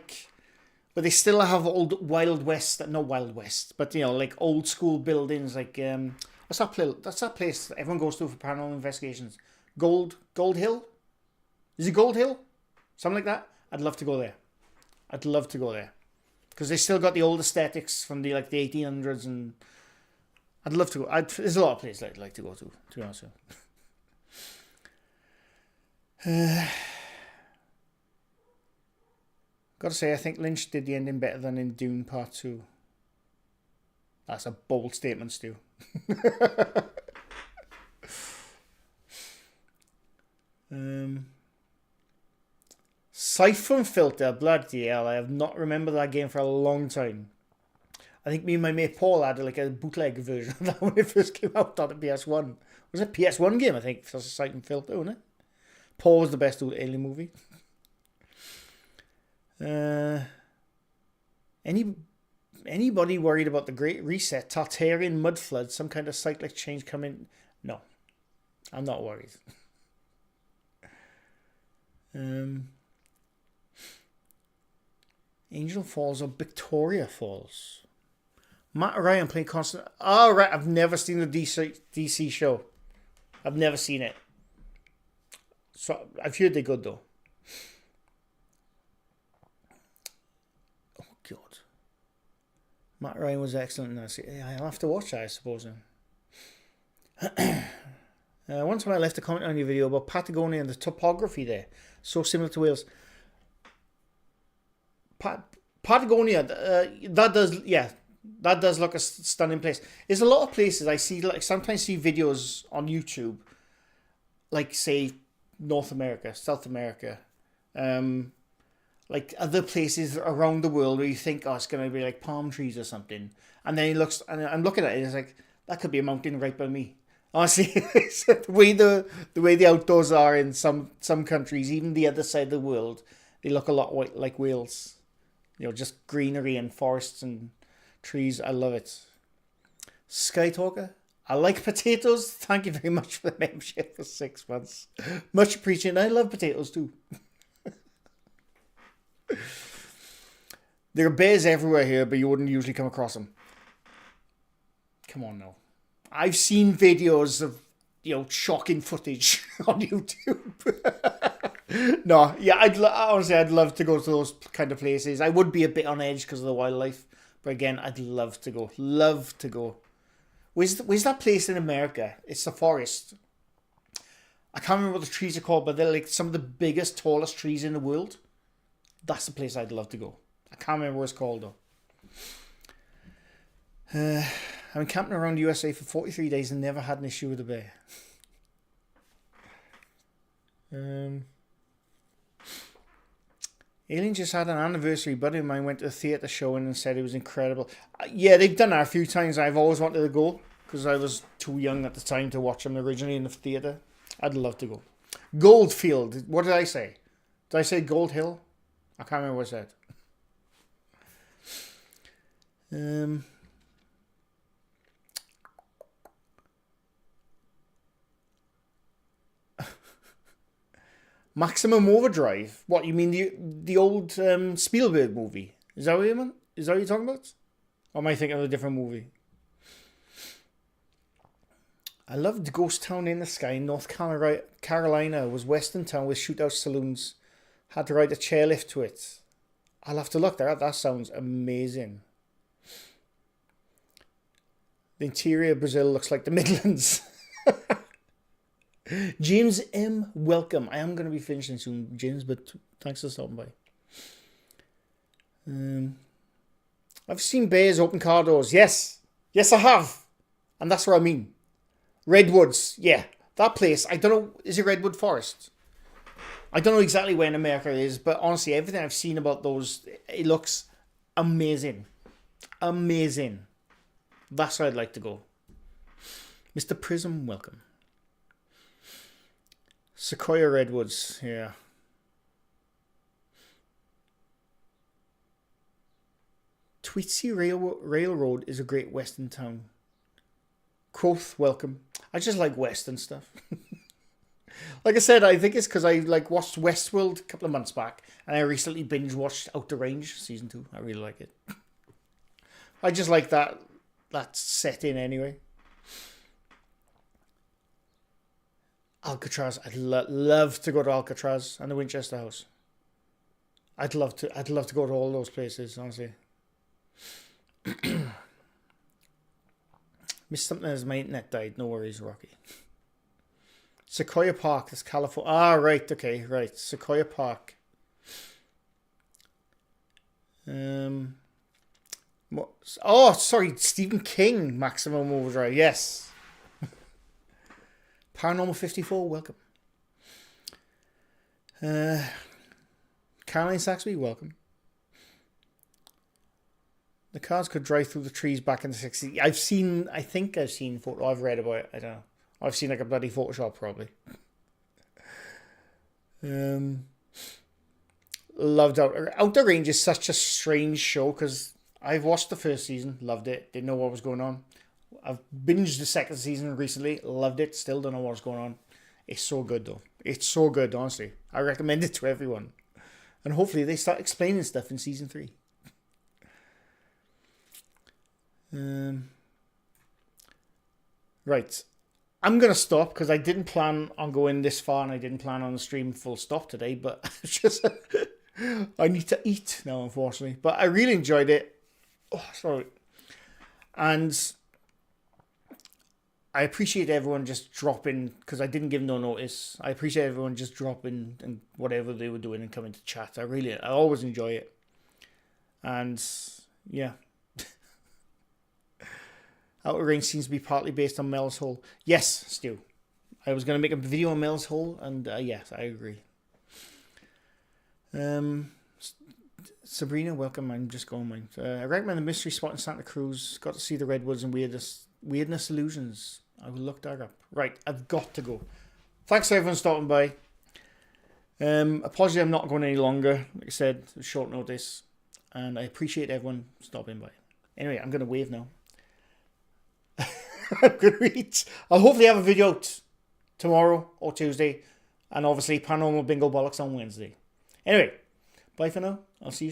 A: they still have old Wild West, not Wild West, but like old school buildings. Like what's that place? That's that place that everyone goes to for paranormal investigations. Gold Hill. Is it Gold Hill? Something like that. I'd love to go there. I'd love to go there because they still got the old aesthetics from the 1800s, and I'd love to go. There's a lot of places I'd like to go to be honest with you. Gotta say, I think Lynch did the ending better than in Dune Part 2. That's a bold statement, Stu. Siphon Filter, bloody hell, I have not remembered that game for a long time. I think me and my mate Paul had a bootleg version of that when it first came out on the PS1. It was a PS1 game, I think, for Siphon Filter, wasn't it? Paul was the best Alien movie. Anybody worried about the Great Reset, Tartarian mud flood, some kind of cyclic change coming? No, I'm not worried. Angel Falls or Victoria Falls? Matt Ryan playing constant. Oh, right. I've never seen the DC show. I've never seen it. So I've heard they're good though. Oh God. Matt Ryan was excellent in that. I'll have to watch that, I suppose. One time I left a comment on your video about Patagonia and the topography there. So similar to Wales. Patagonia, that does look a stunning place. There's a lot of places I see, sometimes see videos on YouTube, say North America, South America, other places around the world where you think, it's going to be like palm trees or something, and then it looks, and I'm looking at it, it's like that could be a mountain right by me. Honestly, the way the outdoors are in some countries, even the other side of the world, they look a lot like Wales. Just greenery and forests and trees. I love it. Sky Talker. I like potatoes. Thank you very much for the membership for 6 months. Much appreciated. I love potatoes too. There are bears everywhere here, but you wouldn't usually come across them. Come on now. I've seen videos of, shocking footage on YouTube. No, yeah, honestly, I'd love to go to those kind of places. I would be a bit on edge because of the wildlife, but again, I'd love to go. Love to go. Where's that place in America? It's the forest. I can't remember what the trees are called, but they're like some of the biggest, tallest trees in the world. That's the place I'd love to go. I can't remember what it's called though. I've been camping around the USA for 43 days and never had an issue with a bear. Alien just had an anniversary. Buddy of mine went to the theatre showing and said it was incredible. Yeah, they've done that a few times. I've always wanted to go because I was too young at the time to watch them originally in the theatre. I'd love to go. Goldfield. What did I say? Did I say Gold Hill? I can't remember what I said. Maximum Overdrive. What, you mean the old Spielberg movie? Is that what you mean? Is that what you're talking about? Or am I thinking of a different movie? I loved Ghost Town in the Sky in North Carolina. It was Western town with shootout saloons. Had to ride a chairlift to it. I'll have to look there. That sounds amazing. The interior of Brazil looks like the Midlands. James M. Welcome. I am going to be finishing soon, James, but thanks for stopping by. I've seen bears open car doors. Yes. Yes, I have. And that's what I mean. Redwoods. Yeah. That place. I don't know. Is it Redwood Forest? I don't know exactly where in America it is, but honestly, everything I've seen about those, it looks amazing. Amazing. That's where I'd like to go. Mr. Prism, welcome. Sequoia Redwoods, yeah. Tweetsy Railroad is a great western town. Quoth, welcome. I just like western stuff. Like I said, I think it's because I watched Westworld a couple of months back, and I recently binge watched Outer Range season 2. I really like it. I just like that setting anyway. Alcatraz. I'd love to go to Alcatraz and the Winchester House. I'd love to go to all those places, honestly. Missed something as my internet died. No worries, Rocky. Sequoia Park. That's California. Ah, right. Okay, right. Sequoia Park. Oh, sorry. Stephen King. Maximum Overdrive. Yes. Paranormal 54, welcome. Caroline Saxby, welcome. The cars could drive through the trees back in the 60s. I think I've seen photo. I've read about it. I don't know. I've seen like a bloody Photoshop probably. Loved Outer Range is such a strange show because I've watched the first season, loved it, didn't know what was going on. I've binged the second season recently. Loved it. Still don't know what's going on. It's so good, though. It's so good, honestly. I recommend it to everyone. And hopefully they start explaining stuff in season 3. Right. I'm going to stop because I didn't plan on going this far and I didn't plan on the stream full stop today. But it's just... I need to eat now, unfortunately. But I really enjoyed it. Oh, sorry. And... I appreciate everyone just dropping, because I didn't give no notice. I appreciate everyone just dropping and whatever they were doing and coming to chat. I always enjoy it. And, yeah. Outer Range seems to be partly based on Mel's Hole. Yes, Stu. I was going to make a video on Mel's Hole, and yes, I agree. Sabrina, welcome. I'm just going mine. I recommend the Mystery Spot in Santa Cruz. Got to see the redwoods and weirdness illusions. I will look that up. Right, I've got to go. Thanks to everyone stopping by. Apologies I'm not going any longer. Like I said, short notice. And I appreciate everyone stopping by. Anyway, I'm going to wave now. I'm going to eat. I'll hopefully have a video out tomorrow or Tuesday. And obviously Paranormal Bingo Bollocks on Wednesday. Anyway, bye for now. I'll see you soon.